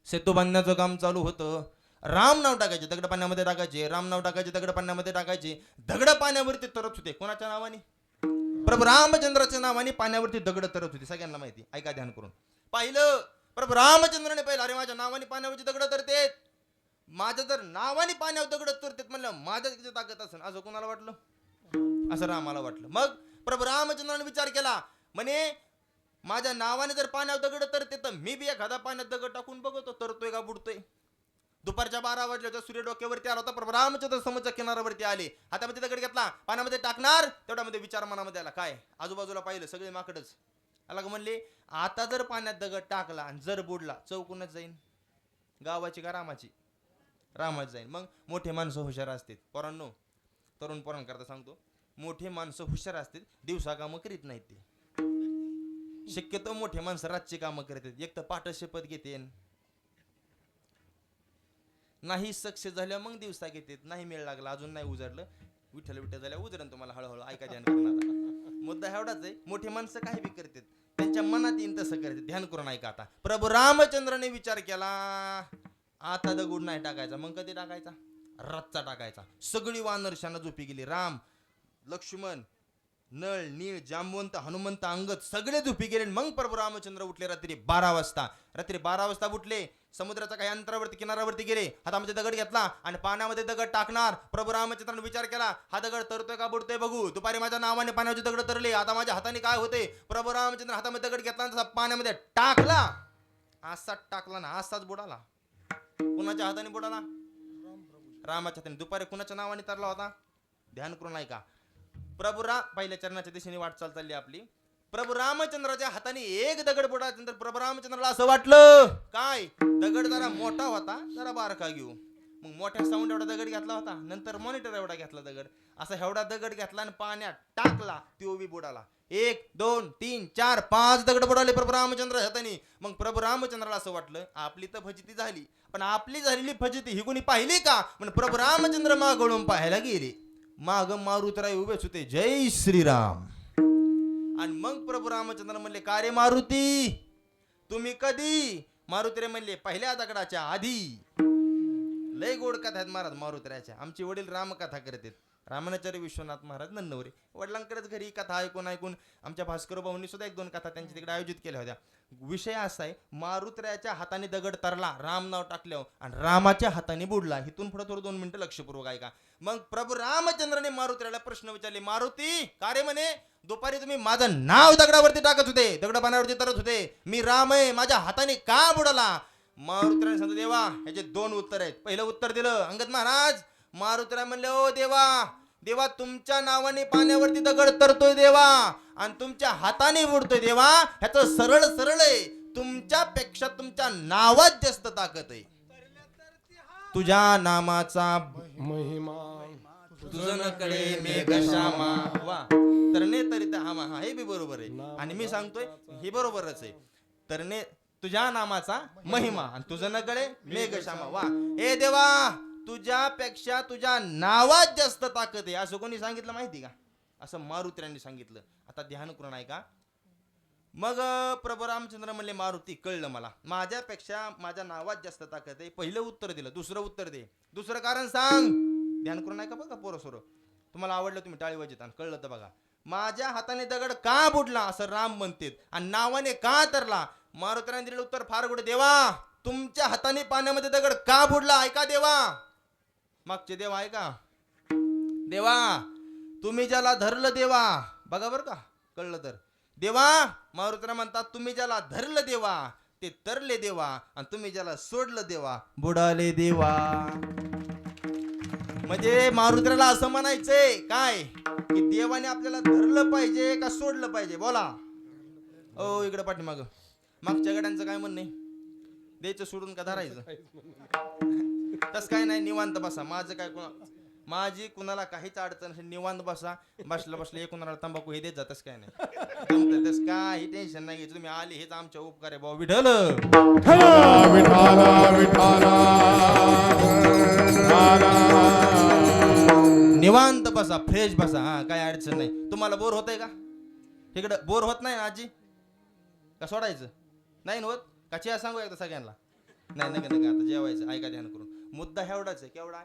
सेतू बांधण्याचं काम चालू होतं. राम नाव टाकायचे दगड पाण्यामध्ये टाकायचे, राम नाव टाकायचे दगड पाण्यामध्ये टाकायचे. दगड पाण्यावरती तरत होते. कोणाच्या नावाने, प्रभू रामचंद्राच्या नावाने पाण्यावरती दगड तरत होते. सगळ्यांना माहिती. ऐका ध्यान करून. पाहिलं प्रभू रामचंद्राने पाहिलं, अरे माझ्या नावाने पाण्यावरची दगड तरतेत, माझ्या जर नावाने पाण्यावर दगड तरतेत म्हणलं माझ्या किती ताकद असेल असं कोणाला वाटलं, असं रामाला वाटलं. मग प्रभू रामचंद्राने विचार केला, म्हणे माझ्या नावाने जर पाण्यावर दगड तरते तर मी बी एखादा पाण्यात दगड टाकून बघतो तरतोय का बुडतोय. दुपारच्या 12 वाजल्याच्या सूर्य डोक्यावरती आला होता. प्रभू रामचंद्र समुद्राच्या किनाऱ्यावरती आले, हातामध्ये दगड घेतला, पाण्यामध्ये टाकणार. तेवढ्यामध्ये विचार मनामध्ये आला, काय आजूबाजूला पाहिलं सगळे माकडच आला का. म्हणले आता जर पाण्यात दगड टाकला आणि जर बुडला चौकूनच जाईन, गावाची का रामाची, रामाच जाईन. मग मोठे माणसं हुशार असतात पोरांनो, तरुण पोरांकरता सांगतो, मोठे माणसं हुशार असतात, दिवसा कामं करीत नाहीत ते. शक्यतो मोठे माणसं रातची कामं करतात. एक तर पाठ शपथ घेते, नाही सक्सेस झाल्या मग दिवसा घेतात. नाही मेळ लागला, अजून नाही उजाडलं, विठ्ठल विठ्ठल झाल्या उजरण तुम्हाला हळूहळू. ऐका ध्यान करून. आता मुद्दा एवढाच आहे, मोठे माणसं काही बी करतात, त्यांच्या मनात येईन तसं करतात. ध्यान करून ऐका. आता प्रभू रामचंद्राने विचार केला, आता दगड नाही टाकायचा. मग कधी टाकायचा, रथचा टाकायचा. सगळी वानरशाना झोपी गेली. राम, लक्ष्मण, नळ, नीळ, जांबवंत, हनुमंत, अंगद सगळे झोपी गेले. मग प्रभू रामचंद्र उठले रात्री 12 वाजता. रात्री 12 वाजता उठले, समुद्राच्या काही अंतरावरती किनाऱ्यावरती गेले, हातामध्ये दगड घेतला आणि पाण्यामध्ये दगड टाकणार. प्रभू रामचंद्राने विचार केला, हा दगड तरतोय का बुडतोय बघू. दुपारी माझ्या नावाने पाण्यावरचे दगड तरले, आता माझ्या हाताने काय होते. प्रभू रामचंद्र हातामध्ये दगड घेतला, तसा पाण्यामध्ये टाकला. असाच टाकला ना, असाच बुडाला. कुणाच्या हाताने बुडाला, रामाच्या हाताने. दुपारी कुणाच्या नावाने तरला होता, ध्यान करून ऐका. पहिल्या चरणाच्या दिशेने वाटचाल चालली आपली. प्रभू रामचंद्राच्या हाताने एक दगड बुडाल्यानंतर प्रभू रामचंद्राला असं वाटलं काय दगड जरा मोठा होता जरा बारका घेऊ. मग मोठ्या साऊंड एवढा दगड घेतला होता, नंतर मॉनिटर एवढा घेतला दगड, असा एवढा दगड घेतला आणि पाण्यात टाकला, तो बी बुडाला. 1 2 3 4 5 दगड बुडाले प्रभू रामचंद्र हाताने. मग प्रभू रामचंद्राला असं वाटलं आपली तर फजिती झाली, पण आपली झालेली फजिती ही कोणी पाहिली का? म्हणून प्रभू रामचंद्र मागळून पाहायला गेले. माग मारुतीराय उभेच होते. जय श्रीराम. आणि मग प्रभू रामचंद्र म्हणले का रे मारुती तुम्ही कधी? मारुतीरे म्हणले पहिल्या दगडाच्या आधी. लय गोड कथा आहेत महाराज मारुतीरायाच्या. आमचे वडील रामकथा करतात. रामाचार्य विश्वनाथ महाराज नन्नवरे वडिलांकडेच घरी कथा ऐकून आमच्या भास्कर भाऊंनी सुद्धा 1-2 कथा त्यांच्या तिकडे आयोजित केल्या होत्या. विषय असा आहे मारुतीरायाच्या हाताने दगड तरला, राम नाव टाकल्यावर, आणि रामाच्या हाताने बुडला. इथून पुढे थोडं 2 मिनिटं लक्षपूर्वक ऐका. मग प्रभू रामचंद्राने मारुतीरायाला प्रश्न विचारले, मारुती का रे म्हणे दुपारी तुम्ही माझं नाव दगडावरती टाकत होते, दगड पाण्यावरती तरत होते, मी राम आहे, माझ्या हाताने का बुडाला? मारुतीरायाने सांगितलं देवा ह्याचे 2 उत्तर आहेत. पहिलं उत्तर दिलं अंगद महाराज. मारुतीराय म्हणले ओ देवा देवा तुमच्या नावाने पाण्यावरती दगड तरतोय देवा आणि तुमच्या हाताने बुडतोय देवा, ह्याचं सरळ सरळ आहे, तुमच्यापेक्षा तुमच्या नावात जास्त ताकद आहे. तुझ्या नामाचा महिमा तुझनकडे मेघश्यामा. वा तरणे तरी हा हे बी बरोबर आहे. आणि मी सांगतोय हे बरोबरच आहे. तरणे तुझ्या नामाचा महिमा आणि तुझनकडे मेघश्यामा. वा हे देवा तुझ्यापेक्षा तुझ्या नावात जास्त ताकद आहे, असं कोणी सांगितलं माहिती का? असं मारुतीरायांनी सांगितलं. आता ध्यान करून ऐका. मग प्रभू रामचंद्र म्हणले मारुती कळलं मला, माझ्यापेक्षा माझ्या नावात जास्त ताकद आहे. पहिलं उत्तर दिलं. दुसरं उत्तर दे, दुसरं कारण सांग. ध्यान करून ऐका बघा पोरं सोरं. तुम्हाला आवडलं तुम्ही टाळी वाजता आणि कळलं तर बघा. माझ्या हाताने दगड का बुडला असं राम म्हणतात आणि नावाने का तरला? मारुतीरायांनी दिलेलं उत्तर फार गोड. देवा तुमच्या हाताने पाण्यामध्ये दगड का बुडला? ऐका देवा, मागचे देवा ऐका. देवा तुम्ही ज्याला धरलं देवा, बघा बरं का कळलं तर. देवा मारुतीराय म्हणतात तुम्ही ज्याला धरलं देवा ते तरले देवा आणि तुम्ही ज्याला सोडलं देवा बुडाले देवा. म्हणजे मारुतीरायला असं म्हणायचंय काय की देवाने आपल्याला धरलं पाहिजे का सोडलं पाहिजे? बोला ओ इकडे पाठीमाग. मागच्या गड्यांचं काय म्हणणे, द्यायचं सोडून का धरायचं? तस काय नाही, निवांत बसा. माझं काय माझी कुणाला काहीच अडचण नसेल, निवांत बसा. बसलं कुणाला तंबाखू हे देत जा, तस काय नाही. तस काही टेन्शन नाही घ्यायचं. तुम्ही आले हेच आमच्या उपकार आहे भाऊ. विठ्ठल निवांत बसा, फ्रेश बसा. हा काय अडचण नाही. तुम्हाला बोर होतंय का? इकडं बोर होत नाही आजी का? सोडायचं नाही होत का? चिया सांगू एकदा सगळ्यांना? नाही नका नका, आता जेवायचं. ऐका ध्यान करून. मुद्दा एवढाच आहे. केवढा?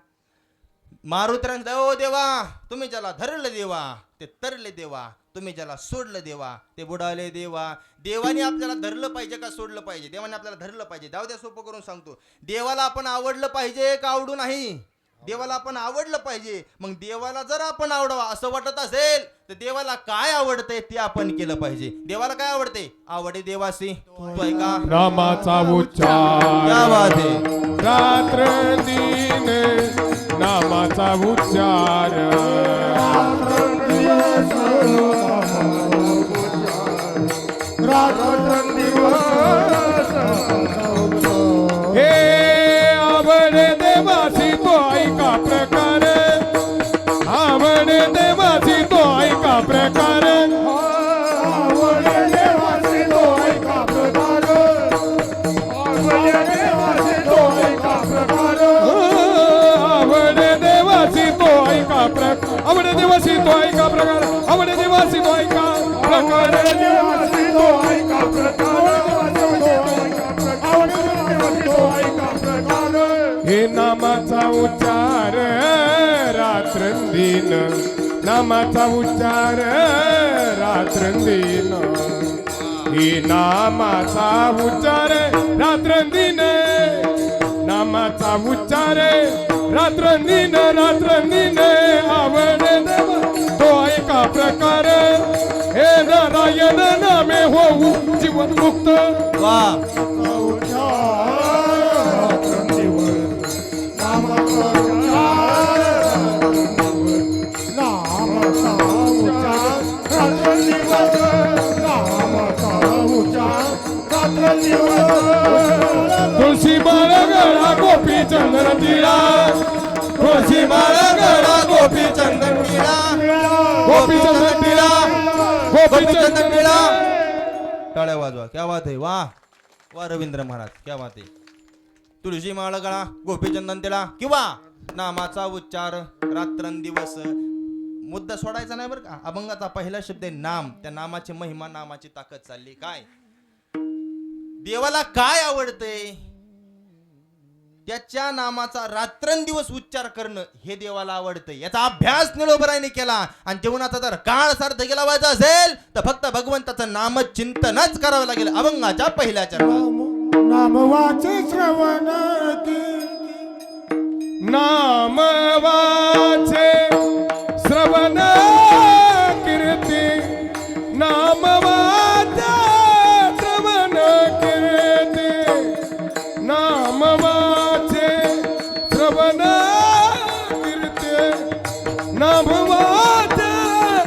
मारुतीराय ओ देवा तुम्ही ज्याला धरलं देवा ते तरले देवा, तुम्ही ज्याला सोडलं देवा ते बुडाले देवा. देवाने आपल्याला धरलं पाहिजे का सोडलं पाहिजे? देवाने आपल्याला धरलं पाहिजे. जाऊ द्या सोपं करून सांगतो. देवाला आपण आवडलं पाहिजे का आवडू नाही? देवाला आपण आवडलं पाहिजे. मग देवाला जर आपण आवडावा असं वाटत असेल तर देवाला काय आवडतंय ते आपण केलं पाहिजे. देवाला काय आवडते? आवडे देवासी तू ऐका नामाचा उच्चार, क्या बात आहे. रात्र दिन नामाचा उच्चार, हे आवडे देवासी तो ऐका प्रकार, आवडे देवासी तो ऐका प्रकार, आवडे देवासी तो ऐका प्रकार, आवडे देवासी तो ऐका प्रकार, आवडे देवासी तो ऐका प्रकार, आवडे देवासी तो ऐका प्रकार, आवडे देवासी तो ऐका प्रकार, देवासी तो ऐका प्रकार, हे नामाचा उच्चार रात्रंदिन, नामाचा उच्चार रात्रंदिन, हे नामाचा उच्चार रात्रंदिन, नामाचा उच्चार रात्रंदिन, रात्रंदिन आवडे देवा तो ऐका प्रकार, हे नारायण नामे होऊ जीवन मुक्त. वा तुळशी माळ गळा गोपी चंदन टिळा तुळशी माळ गळा गोपी चंदन टिळा गोपी चंदन टिळा गोपी चंदन टिळा. टाळ्या वाजवा. क्या बात आहे. वा वा रवींद्र महाराज, क्या बात आहे. तुळशी माळ गळा गोपीचंदन तिला किंवा नामाचा उच्चार रात्रंदिवस. मुद्दा सोडायचा नाही बरं का. अभंगाचा पहिला शब्द आहे नाम. त्या नामाची महिमा, नामाची ताकद चालली. काय देवाला काय आवडतंय, त्याच्या नामाचा रात्रंदिवस उच्चार करणं हे देवाला आवडतंय. याचा अभ्यास निळोबराने केला आणि जीवनाचा जर काळ सार्थ केला व्हायचा असेल तर फक्त भगवंताचं नामचिंतनच करावं लागेल. अभंगाच्या पहिल्या चरणात नाम वाचे श्रवण नाम वाचे श्रवण कीर्ती नाम वाचे श्रवण कीर्ती नाम वाचे श्रवण कीर्ती नाम वाचे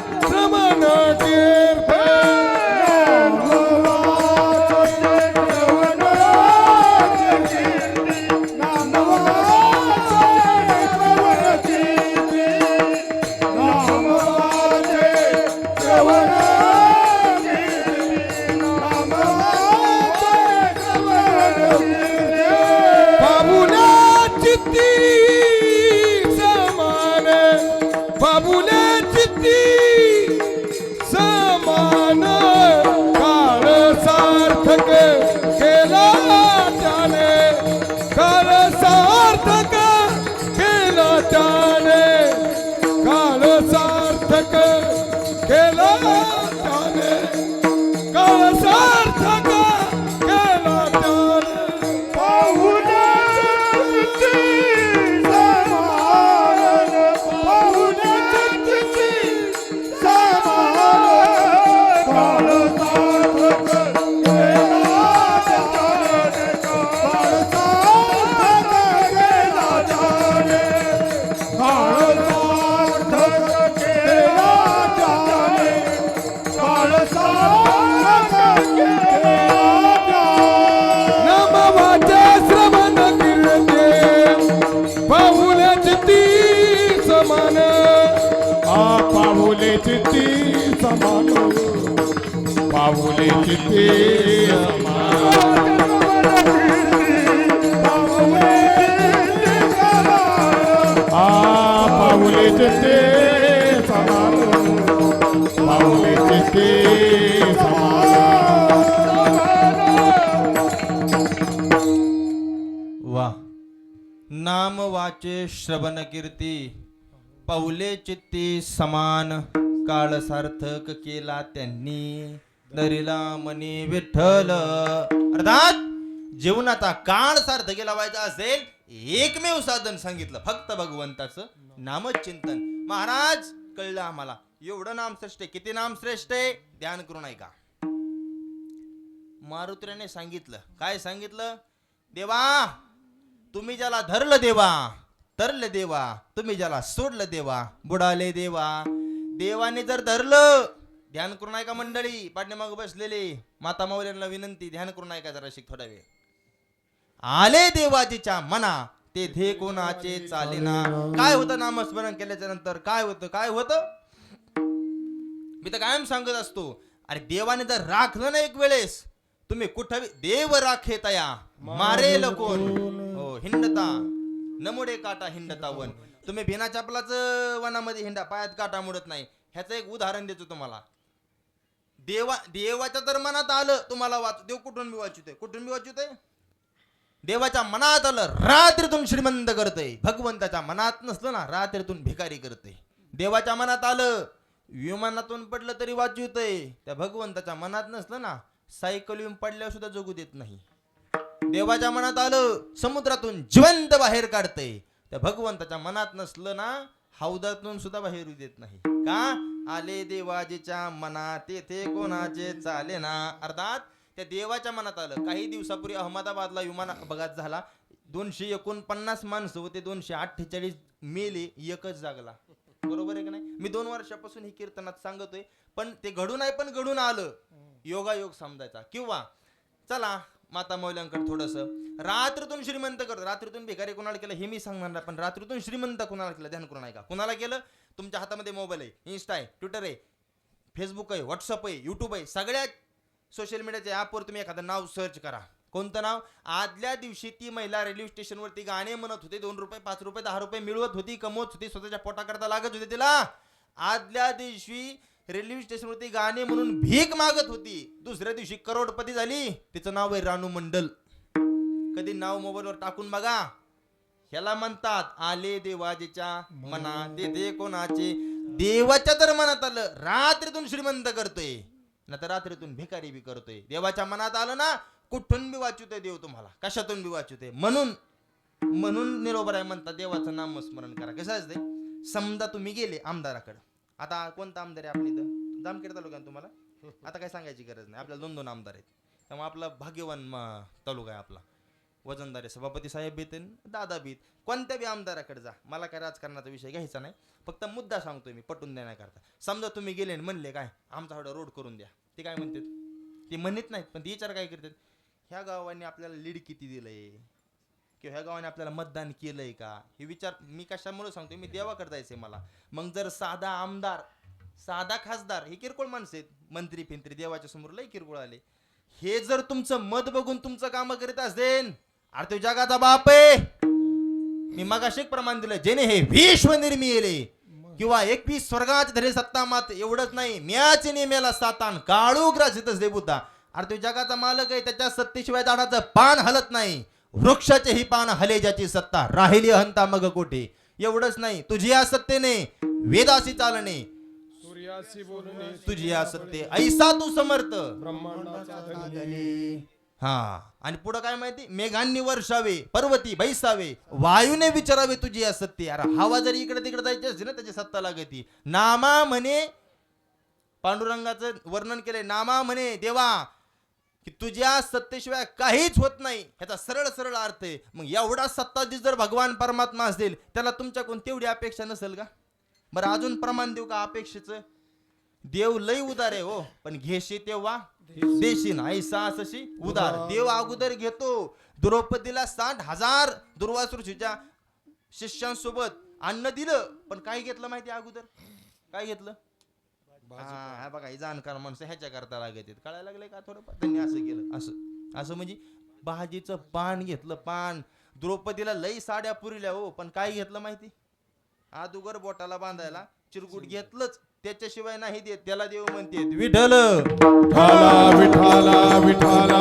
श्रवण कीर्ती बाबुले चित्ती समान काळ सार्थक केला त्याने काळ सार्थक केला त्याने काळ सार्थक केला त्याने काळ सार्थक केला त्याने बाबुले चित्ती समान पाऊले चित्ती पाऊले चित्ती समान पाऊले चित्ती वा. नाम वाचे श्रवण कीर्ती पाऊले चित्ती समान काळ सार्थक केला त्यांनी दरिला मनी विठ्ठल. अर्थात जीवनाचा काळ सार्थ केला व्हायचा असेल एकमेव साधन सांगितलं फक्त भगवंताचं नामचिंतन. महाराज कळलं आम्हाला एवढं नाम श्रेष्ठ आहे. किती नाम श्रेष्ठ आहे ध्यान करून ऐका. मारुतीने सांगितलं काय सांगितलं. देवा तुम्ही ज्याला धरलं देवा तरले देवा, तुम्ही ज्याला सोडलं देवा बुडाले देवा. देवाने जर धरलं ध्यान करून ऐका मंडळी, पाठीमाग बसलेले माता माऊल्यांना विनंती ध्यान करून ऐका जरा शिक थोडा वेळ. आले देवाजीच्या मना तेथे कोणाचे चालेना. काय होतं नामस्मरण केल्याच्या नंतर काय होतं काय होतं मी तर कायम सांगत असतो. अरे देवाने जर राखलं ना एक वेळेस तुम्ही कुठं देव राखे तया मारेल कोण. हो हिंडता नमुडे काटा हिंडता वन. तुम्ही बिना चपलाच वनामध्ये हिंडा पायात काटा मुडत नाही. ह्याचं एक उदाहरण देतो तुम्हाला. देवाच्या तर मनात आलं तुम्हाला वाच देव कुठून बी वाचतोय कुठून बी वाचतोय. देवाच्या मनात आलं रात्रीतून श्रीमंत करतय. भगवंताच्या मनात नसलं ना रात्रीतून भिकारी करतय. देवाच्या मनात आलं विमानातून पडलं तरी वाचवतय. त्या भगवंताच्या मनात नसलं ना सायकल येऊन पडल्यावर सुद्धा जगू देत नाही. देवाच्या मनात आलं समुद्रातून जिवंत बाहेर काढतय. त्या भगवंताच्या मनात नसलं ना हौदातून सुद्धा बाहेर येऊ देत नाही. का आले देवाजीच्या मनात तेथे कोणाचे चाले ना. अर्थात त्या देवाच्या मनात आलं. काही दिवसापूर्वी अहमदाबादला विमान अपघात झाला. 249 माणसं होते 248 मेले एकच जागला. बरोबर आहे का नाही. मी 2 वर्षापासून ही कीर्तनात सांगतोय पण ते घडून आहे पण घडून आलं. योगायोग समजायचा. किंवा चला माता मौल्यांकडे थोडंसं. रात्रीतून श्रीमंत करतो. रात्रीतून भिकारी कोणाला केलं हे मी सांगणार नाही, पण रात्रीतून श्रीमंत कोणाला केलं ध्यान करून ऐका. कोणाला केलं? तुमच्या हातामध्ये मोबाईल आहे, इन्स्टा आहे, ट्विटर आहे, फेसबुक आहे, व्हॉट्सअप आहे, युट्यूब आहे, सगळ्या सोशल मीडियाच्या ॲपवर तुम्ही एखादं नाव सर्च करा. कोणतं नाव? आदल्या दिवशी ती महिला रेल्वे स्टेशनवरती गाणे म्हणत होते, 2 रुपये 5 रुपये 10 रुपये मिळवत होती, कमवत होती, स्वतःच्या पोटाकरता लागत होते तिला. आदल्या दिवशी रेल्वे स्टेशनवरती गाणे म्हणून भीक मागत होती, दुसऱ्या दिवशी करोडपती झाली. तिचं नाव आहे रानू मंडल. कधी नाव मोबाईलवर टाकून बघा. ह्याला म्हणतात आले देवाजीच्या मनात देते कोणाचे. देवाच्या तर मनात आलं, रात्रीतून श्रीमंत करतोय, ना तर रात्रीतून भिकारी बी करतोय. देवाच्या मनात आलं ना, कुठून बी वाचवतोय देव तुम्हाला, कशातून बी वाचवतोय. म्हणून निरोबराय म्हणतात देवाचं नामस्मरण करा. कसं असते, समजा तुम्ही गेले आमदाराकडे. आता कोणता आमदार आहे आपल्या इथं? जामखेड तालुक्यात तुम्हाला आता काय सांगायची गरज नाही, आपल्याला 2 आमदार आहेत. त्यामुळे आपला भाग्यवान तालुका आहे आपला. वजनदारे सभापती साहेब येते, दादा बीत, कोणत्या बी आमदाराकडे जा. मला काय राजकारणाचा विषय घ्यायचा नाही, फक्त मुद्दा सांगतोय मी पटून देण्याकरता. समजा तुम्ही गेले आणि म्हणले काय आमचा एवढा रोड करून द्या, ते काय म्हणतात? ते म्हणत नाहीत, पण ते विचार काय करतात, ह्या गावाने आपल्याला लीड किती दिलंय किंवा ह्या गावाने आपल्याला मतदान केलंय का, हे विचार मी कशामुळे सांगतोय, मी देवाकडे जायचंय मला. मग जर साधा आमदार, साधा खासदार, हे किरकोळ माणसं आहेत, मंत्री फिंत्री देवाच्या समोर लय किरकोळ आले, हे जर तुमचं मत बघून तुमचं काम करीत असेल, अरे तो जगाचा बाप आहे. मी मगाशी एक प्रमाण दिलं, जेने हे विश्व निर्मिले किंवा 21 स्वर्गाचे धरे सत्ता मात. एवढंच नाही, म्याचे नेमेला सातान काळू ग्रासितच दे बुद्धा. अरे तो जगाचा मालक आहे, त्याच्या सत्तेशिवाय झाडाचं पान हलत नाही, वृक्षाचे ही पान हले ज्याची सत्ता, राहिली हंता मग कोठे. एवढंच नाही, तुझी या सत्तेने वेदाशी चालणे, सूर्याशी बोलणे, तुझी या सत्ते ऐसा तू समर्थ ब्रह्मांडाचा धनी. हा. आणि पुढं काय माहिती, मेघांनी वर्षावे, पर्वती बैसावे, वायूने विचारावे तुझी या सत्ते. अरे हवा जरी इकडे तिकडे जायची असते ना, त्याची सत्ता लागती. नामा म्हणे, पांडुरंगाचं वर्णन केलंय, नामा म्हणे देवा की तुझ्या सत्तेशिवाय काहीच होत नाही, ह्याचा सरळ सरळ अर्थ आहे. मग एवढा सत्ताधीश जर भगवान परमात्मा असेल, त्याला तुमच्याकडून तेवढी अपेक्षा नसेल का? बरं अजून प्रमाण देऊ का अपेक्षेचं? देव लय उदार आहे हो, पण घेशी तेव्हा देशील, ऐसा असशी उदार. देव अगोदर घेतो. द्रौपदीला 60,000 दुर्वासुरूच्या शिष्यांसोबत अन्न दिलं, पण काय घेतलं माहिती अगोदर? काय घेतलं? हा बघा, ही जाणकार माणसं ह्याच्या करता लागत, कळायला लागले का थोडं? त्यांनी असं केलं, असं म्हणजे भाजीचं पान घेतलं. पान द्रौपदीला लई साड्या पुरल्या हो, पण काय घेतलं माहिती? अगोदर बोटाला बांधायला चिरगुट घेतलंच, त्याच्याशिवाय नाही देत. त्याला देव म्हणते विठ्ठल विठाला विठाला.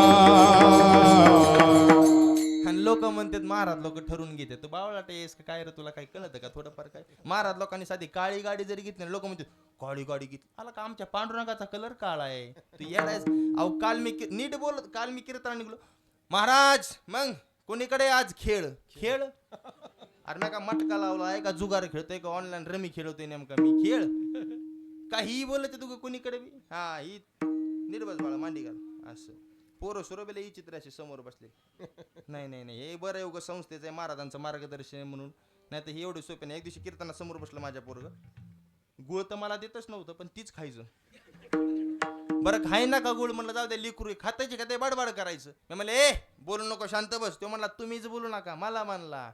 आणि लोक म्हणतात, महाराज लोक ठरवून घेते, तू बावळाट आहेस काय रे, तुला काय कळतं का थोडंफार? काय महाराज लोकांनी साधी काळी गाडी जरी घेतली, लोक म्हणतात काळी गाडी घेतली, आला का आमच्या पांडुरंगाचा कलर काळा आहे, तू येडायस. अहो काल मी नीट बोलत, काल मी कीर्तनाला निघलो, महाराज मग कोणीकडे आज खेळ खेळ. अरे नका मटका लावला आहे का, जुगार खेळतोय का, ऑनलाईन रमी खेळतोय, नेमका मी खेळ काही बोलत तू कोणीकडे बी. हा ही निर्बस बाळा मांडी घाल, असं पोरं सुरबेला ही चित्र अशी समोर बसले. नाही नाही नाही, हे बरं योग संस्थेचं आहे, महाराजांचं मार्गदर्शन म्हणून, नाही तर हे एवढे सोपे नाही. एक दिवशी कीर्तना समोर बसलं माझ्या पोरग, गुळ तर मला देतच नव्हतं, पण तीच खायचं. बरं खाय ना का गुळ, म्हणलं जाऊ दे लिकरू खातायची का ते बडबड करायचं. मी म्हणलं ए बोलू नको शांत बस. तो म्हणला तुम्हीच बोलू नका, मला म्हणला.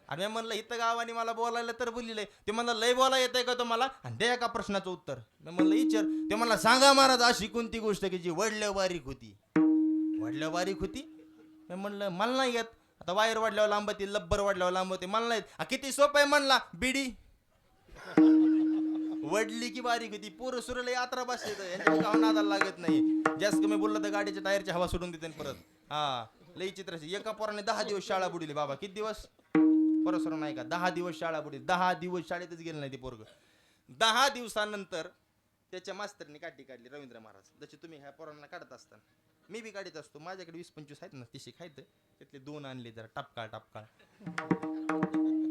आणि मी म्हणलं इथं गावाने मला बोलायला तर बोललेलं आहे. ते म्हणलं लय बोला येतंय का तुम्हाला, आणि द्या एका प्रश्नाचं उत्तर. मी म्हणलं विचार. ते म्हणला सांगा महाराज अशी कोणती गोष्ट की जी वडल्या बारीक होती. वडल्या बारीक होती. मी म्हणलं मला नाही येत. आता वायर वाढल्यावर लांब होती, लब्बर वाढल्यावर लांब होते, मला नाही येत. किती सोपं आहे म्हणला, बिडी वडली की बारीक होती. पोरं सुरले यात्रा बसले, यांच्या नादाला लागत नाही. जास्त कमी बोललं तर गाडीच्या टायरची हवा सोडून देते परत. हा लई चित्राची. एका पोराने 10 दिवस शाळा बुडली बाबा. किती दिवस परसर नाही का, 10 दिवस शाळा बुडली. 10 दिवस शाळेतच गेलं नाही ते पोरग. 10 दिवसानंतर त्याच्या मास्तरनी काठी काढली. रवींद्र महाराज जसे तुम्ही ह्या पोरांना काढत असताना मी बी काढीत असतो. माझ्याकडे 20-25 आहेत ना, तिशी खायचं. त्यातले 2 आणले जरा टापकाळ.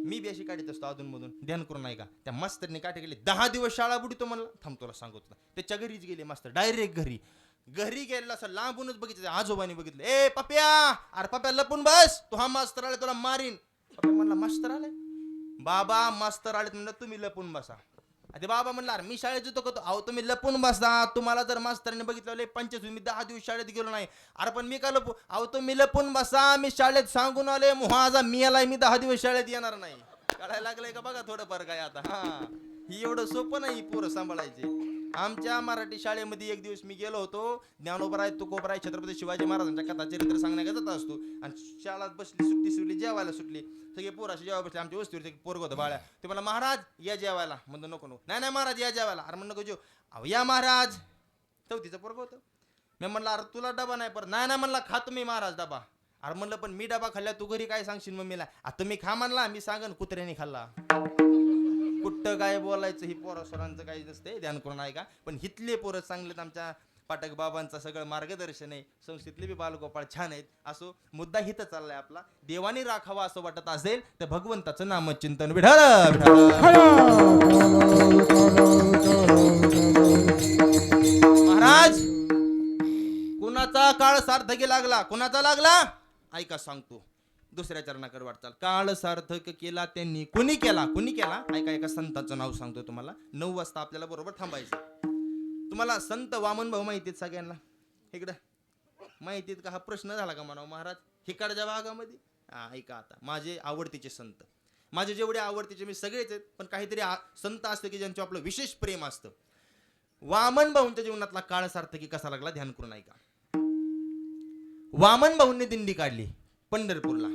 मी बी अशी काढीत असतो अधूनमधून. ध्यान करून नाही का, त्या मास्तरनी काठी काढली. 10 दिवस शाळा बुडतो म्हणला. थांब तुला सांगतो. त्याच्या घरीच गेले मास्तर. डायरेक्ट घरी गेलेला असं लांबूनच बघितलं. आजोबांनी बघितलं. ए पप्या, अरे पप्या लपून बस, तू हा मास्तर आले तुला मारीन. पप्या म्हणला मास्तर आले? बाबा मास्तर आले म्हणलं तुम्ही लपून बसा. ते बाबा म्हणला अरे मी शाळेत जातो का? अहो तुम्ही लपून बसा, तुम्हाला जर मास्तरांनी बघितलं लय पंचायत, मी 10 दिवस शाळेत गेलो नाही. अरे पण मी का लपू? अहो तुम्ही लपून बसा, मी शाळेत सांगून आले मुहाजा मी आलाय, मी 10 दिवस शाळेत येणार नाही. कळायला लागलंय का बघा थोडंफार काय आता. हा ही एवढं सोपं नाही पोरं सांभाळायचे. आमच्या मराठी शाळेमध्ये एक दिवस मी गेलो होतो. ज्ञानोबराय तुकोबराय छत्रपती शिवाजी महाराजांच्या कथा चरित्र सांगण्याचा जात असतो. आणि शाळेत बसली, सुट्टी सुटली, जेवायला सुटली. सगळे पोर असे जेव्हा बसले, आमच्या वस्तीवरचे पोरग होतं बाळ्या. ते मला महाराज या जेवायला. म्हणतो नको नको. नाही नाही महाराज या जेवायला. अरे म्हणलं नको जेव. अहो या महाराज. चौथीचं पोरग होतं. मी म्हणलं अरे तुला डबा नाही परत. नाही नाही म्हणला खा तुम्ही महाराज डबा. अरे म्हणलं पण मी डबा खाल्ला, तू घरी काय सांगशील मम्मीला? आता तुम्ही खा म्हणला, मी सांगन कुत्र्याने खाल्ला. कुठं काय बोलायचं ही पोरं सरांचं काही नसते, ध्यान करून आहे का. पण हितले पोरं चांगलेत, आमच्या पाठक बाबांचं सगळं मार्गदर्शन आहे. संस्थेतले बी बालगोपाळ छान आहेत. असो मुद्दा हित चाललाय आपला. देवानी राखावा असं वाटत असेल तर भगवंताचं नामचिंतन. विठ्ठल महाराज कुणाचा काळ सार्थकी लागला? कुणाचा लागला? ऐका सांगतो. दुसऱ्या चरणाकडे वाटचाल. काळ सार्थक केला त्यांनी. कुणी केला? कुणी केला? ऐका एका संतांचं नाव सांगतो तुम्हाला. 9 वाजता आपल्याला बरोबर थांबायचं. तुम्हाला संत वामन भाऊ माहितीत सगळ्यांना? इकडं माहितीत का? हा प्रश्न झाला का म्हणावं महाराज हिकडच्या भागामध्ये? ऐका आता माझे आवडतीचे संत, माझे जेवढे आवडतीचे मी सगळेच आहेत, पण काहीतरी संत असतं की ज्यांच्यावर आपलं विशेष प्रेम असतं. वामन भाऊंच्या जीवनातला काळ सार्थकी कसा लागला ध्यान करून ऐका. वामन भाऊंनी दिंडी काढली पंढरपूरला.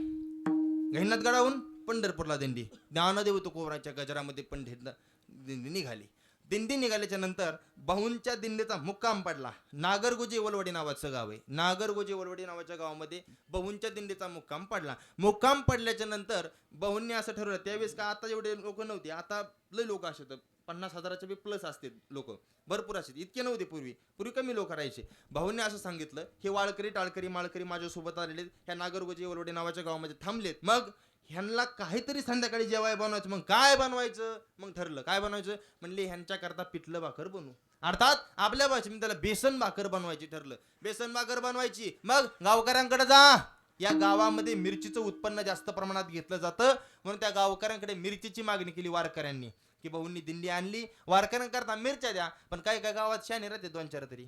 गहिनाथगडाहून पंढरपूरला दिंडी. ज्ञानदेव तुकोबराच्या गजरामध्ये पंढरीत दिंडी निघाली. दिंडी निघाल्याच्या नंतर भाऊंच्या दिंडीचा मुक्काम पडला. नागरगोजी वलवडी नावाचं गाव आहे. नागरगोजी वलवडी नावाच्या गावामध्ये भाऊंच्या दिंडीचा मुक्काम पडला. मुक्काम पडल्याच्या नंतर भाऊंनी असं ठरवलं, त्यावेळेस का आता एवढे लोक नव्हते, आता लय लोक असतात, 50,000च्या बी प्लस असते लोक, भरपूर असतात. इतके नव्हते पूर्वी कमी लोक राहायचे. भाऊंनी असं सांगितलं, हे वाळकरी टाळकरी माळकरी माझ्यासोबत आलेले ह्या नागरगोजी वलवडी नावाच्या गावामध्ये थांबलेत. मग ह्यांना काहीतरी संध्याकाळी जेवाय बनवायचं. मग काय बनवायचं? मग ठरलं काय बनवायचं. म्हणले ह्यांच्या करता पिठलं भाकर बनवू. अर्थात आपल्या भाषेमध्ये त्याला बेसन भाकर बनवायची ठरलं. बेसन भाकर बनवायची. मग गावकऱ्यांकडे जा. या गावामध्ये मिरचीचं उत्पन्न जास्त प्रमाणात घेतलं जातं, म्हणून त्या गावकऱ्यांकडे मिरचीची मागणी केली वारकऱ्यांनी. की भाऊंनी दिंडी आणली, वारकऱ्यांकरता मिरच्या द्या. पण काय काय गावात शहाणे राहते 2-4 तरी,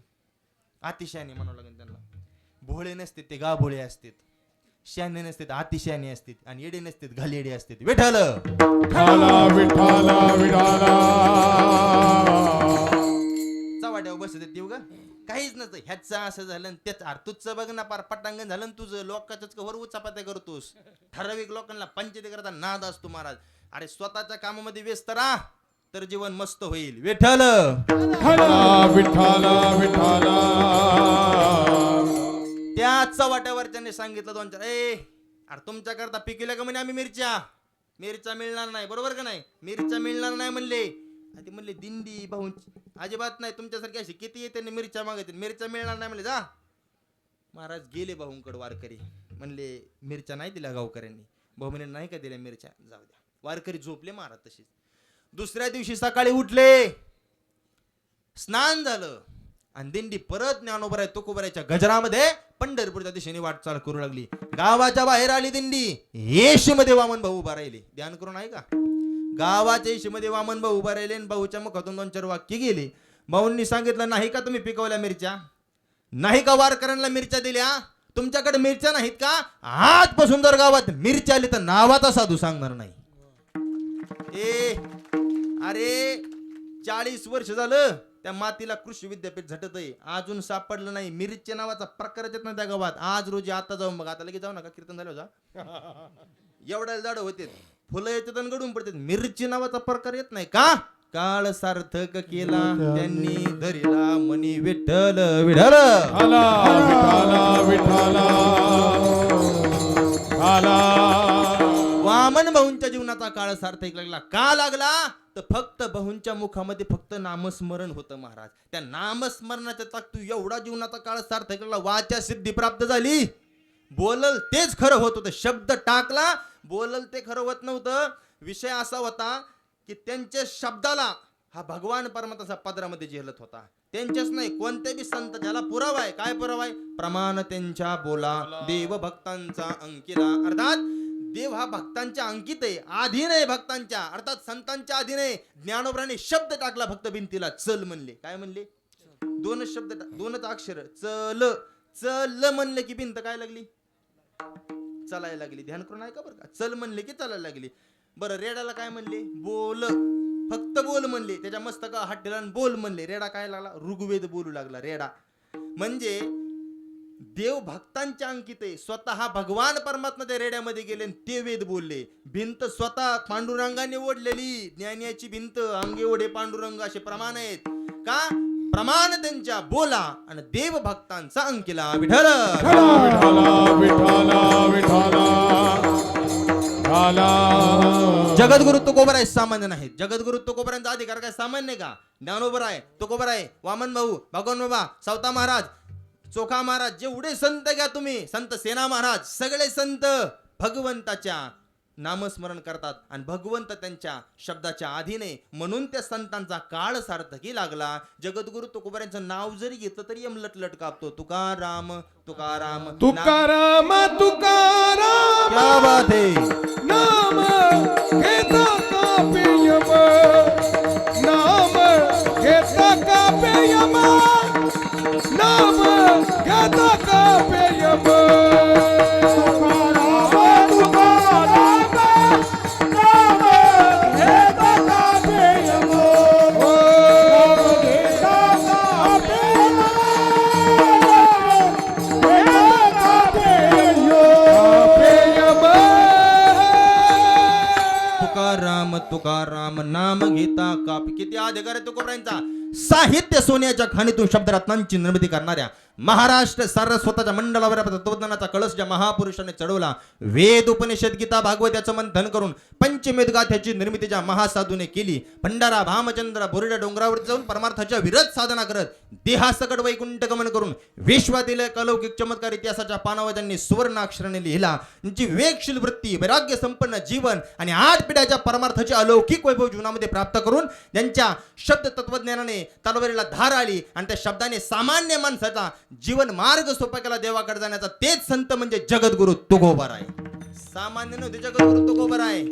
अतिशहाणे म्हणावं लागेल त्यांना. भोळे नसते ते, गा भोळे असतात. शहाणे नसतात, अतिशहाणे असतात. आणि येडे नसतात, घालेडे असतात. विठ्ठल चव्हाट्यावर बसत देऊ ग काहीच नसतं. ह्याचं असं झालं त्याच तुझं बघ ना, पार पटांगण झालं तुझं. लोकांच्याच वर उचापात्या करतोस. ठराविक लोकांना पंचायती करता नाद असतो महाराज. अरे स्वतःच्या कामामध्ये व्यस्त राहा तर जीवन मस्त होईल. विठ्ठल त्या चव्हाट्यावर त्यांनी सांगितलं 2-4, अरे तुमच्या करता पिकवल्या का म्हणे आम्ही मिरच्या मिळणार नाही. बरोबर का नाही? मिरच्या मिळणार नाही म्हणले. ते म्हणले दिंडी भाऊ अजिबात नाही, तुमच्यासारखी अशी किती येते मिरच्या मागतील, मिरच्या मिळणार नाही म्हणले. जा महाराज गेले भाऊंकडे वारकरी. म्हणले मिरच्या नाही दिल्या गावकऱ्यांनी. भाऊ म्हणे नाही का दिल्या मिरच्या, जाऊ द्या. वारकरी झोपले महाराज तशीच. दुसऱ्या दिवशी सकाळी उठले, स्नान झालं आणि दिंडी परत ज्ञानोबराय तुकोबरायच्या गजरामध्ये पंढरपूरच्या दिशेने वाटचाल करू लागली. गावाच्या बाहेर आली दिंडी. येशीमध्ये वामन भाऊ उभा राहिले. ध्यान करून आहे का? गावाच्या येशीमध्ये वामन भाऊ उभा राहिले. भाऊच्या मुखातून 2-4 वाक्य गेले. भाऊंनी सांगितलं, नाही का तुम्ही पिकवल्या मिरच्या? नाही का वारकऱ्यांना मिरच्या दिल्या? तुमच्याकडे मिरच्या नाहीत का? आजपासून जर गावात मिरच्या आली तर नावाचा साधू सांगणार नाही. अरे 40 वर्ष झालं त्या मातीला कृषी विद्यापीठ झटत आहे, अजून सापडलं नाही. मिरच्या नावाचा प्रकारच येत नाही त्या गावात. आज रोजी आता जाऊन बघा. आता लगेच जाऊ नका, कीर्तन झालं जा. एवढ्या झाड होते, फुलं येतात आणि गडून पडतात. मिरची नावाचा प्रकार येत नाही का? काळ सार्थक केला त्यांनी धरिला मनी. विठ्ठल विठ्ठल वामन भाऊंच्या जीवनाचा काळ सार्थक लागला. का लागला? तर फक्त भाऊंच्या मुखामध्ये फक्त नामस्मरण होतं महाराज. त्या नामस्मरणाच्या ताकदीतून एवढा जीवनाचा काळ सार्थक लागला. वाचा सिद्धी प्राप्त झाली. बोलल तेच खरं होत होतं. शब्द टाकला, बोलल ते खरं होत नव्हतं. विषय असा होता की त्यांच्या शब्दाला हा भगवान परमात्म्याच्या पदरामध्ये झेलत होता. त्यांच्याच नाही, कोणते बी संत ज्याला पुरावा आहे. काय पुरावा आहे? प्रमाण त्यांच्या बोला देव भक्तांचा अंकिला. अर्थात देव हा भक्तांच्या अंकित आहे, अधीन आहे भक्तांच्या, अर्थात संतांच्या अधीन आहे. ज्ञानोबराने शब्द टाकला फक्त भिंतीला, चल म्हणले. काय म्हणले? दोनच शब्द, दोनच अक्षर, चल. चल म्हणले की भिंत काय लागली? चालायला लागली. ध्यान करून ऐका बरं का. चल म्हणले की चालायला लागली. बरं, रेडाला काय म्हणले? बोल. फक्त बोल म्हणले. त्याच्या मस्तका हात ठेवला आणि बोल म्हणले. रेडा काय लागला? ऋग्वेद बोलू लागला रेडा. म्हणजे देव भक्तांच्या अंकित आहे. स्वतः भगवान परमात्मा त्या रेड्यामध्ये गेले आणि ते वेद बोलले. भिंत स्वतः पांडुरंगाने ओढलेली, ज्ञानियाची भिंत, अंगे ओढे पांडुरंग असे प्रमाण आहेत. का? प्रमाण त्यांच्या बोला आणि देव भक्तांचा अंकिला. विठ्ठल जगद्गुरु तुकोबर आहे, सामान्य नाहीत. जगद्गुरु तुकोबरांचा अधिकार काय सामान्य आहे का? ज्ञानोबर आहे, तुकोबर आहे, वामन भाऊ, भगवान बाबा, सावता महाराज, चोखा महाराज, जेवढे संत घ्या तुम्ही, संत सेना महाराज, सगळे संत भगवंताच्या नामस्मरण करतात आणि भगवंत त्यांच्या शब्दाच्या अधीने, म्हणून त्या संतांचा काळ सार्थकी लागला. जगद्गुरु तुकोबरांचं नाव जरी घेतलं तरी लटलट कापतो. तुकाराम तुकाराम तुकाराम तुकाराम, क्या बात है. नाम घेता कापेयम, नाम घेता कापेयम, नाम घेता कापेयम. तुकाराम नाम घेता काप. किती अधिकार आहे तुकोबरांचा. साहित्य सोन्याच्या खाणीतून शब्दरत्नांची निर्मिती करणाऱ्या, महाराष्ट्र सारस्वताच्या मंडळावर तत्वज्ञानाचा कळस ज्या महापुरुषाने चढवला, वेद उपनिषद गीता भागवत याचं मंथन करून पंचमेध गाथ्याची निर्मिती ज्या महासाधूने केली, भंडारा भामचंद्र बोर्डा डोंगरावर जाऊन परमार्थाच्या विरत साधना करत देहासकट वैकुंठ गमन करून विश्वातील अलौकिक चमत्कार इतिहासाच्या पानावर त्यांनी सुवर्णाक्षराने लिहिला. त्यांची विवेकशील वृत्ती, वैराग्य संपन्न जीवन आणि 8 पिढ्याच्या परमार्थाचे अलौकिक वैभव जीवनामध्ये प्राप्त करून त्यांच्या शब्द तत्वज्ञानाने तलवारीला धार आली आणि त्या शब्दाने सामान्य माणसाचा जीवन मार्ग सोपा केला देवाकडे जाण्याचा. तेच संत म्हणजे जगद्गुरु तुकोबर आहे. सामान्य नव्हते, जगद्गुरु तुकोबर आहे.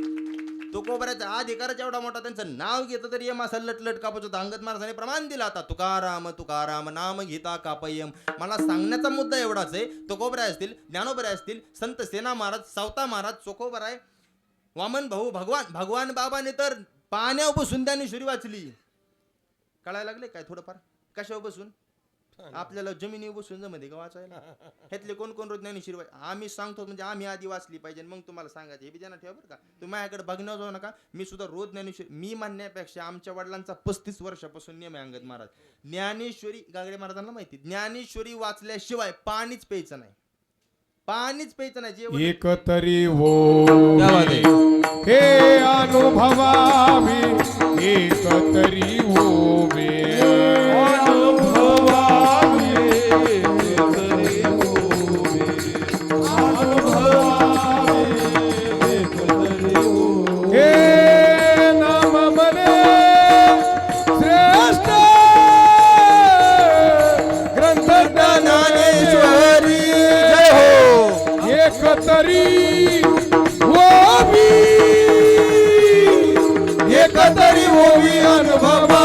तुकोबराचा अधिकाराचा एवढा मोठा, त्यांचं नाव घेतलं तरी यम असा लटलट कापत होता. अंगद महाराजांनी प्रमाण दिला आता. तुकाराम तुकाराम नाम घेता कापयम. मला सांगण्याचा मुद्दा एवढाच आहे. तुकोबराय असतील, ज्ञानोबराय असतील, संत सेना महाराज, सावता महाराज, चोखोबराय, वामन भाऊ, भगवान बाबाने तर पाण्यावर बसून ज्ञानेश्वरी वाचली. कळायला लागले काय थोडंफार? कशावर बसून? आपल्याला जमिनीवर बसून जमते का वाचायला? ह्यातले कोण कोण रोज ज्ञानेश्वरी आम्ही सांगतो, म्हणजे आम्ही आधी वाचली पाहिजे मग तुम्हाला सांगायचं. हे बी ज्यांना ठेवा बरं का. तुम्ही माझ्याकडे बघण्यावर जाऊ नका. मी सुद्धा रोज ज्ञानेश्वरी, मी म्हणण्यापेक्षा आमच्या वडिलांचा 35 वर्षापासून नियम आहे अंगद महाराज. ज्ञानेश्वरी, गागडे महाराजांना माहिती, ज्ञानेश्वरी वाचल्याशिवाय पाणीच प्यायचं नाही. पाणीच प्यायचं नाही. जेवण एकतरी हो हे अनुभवामी, एकतरी हो एकतरी होवी अनुभवा.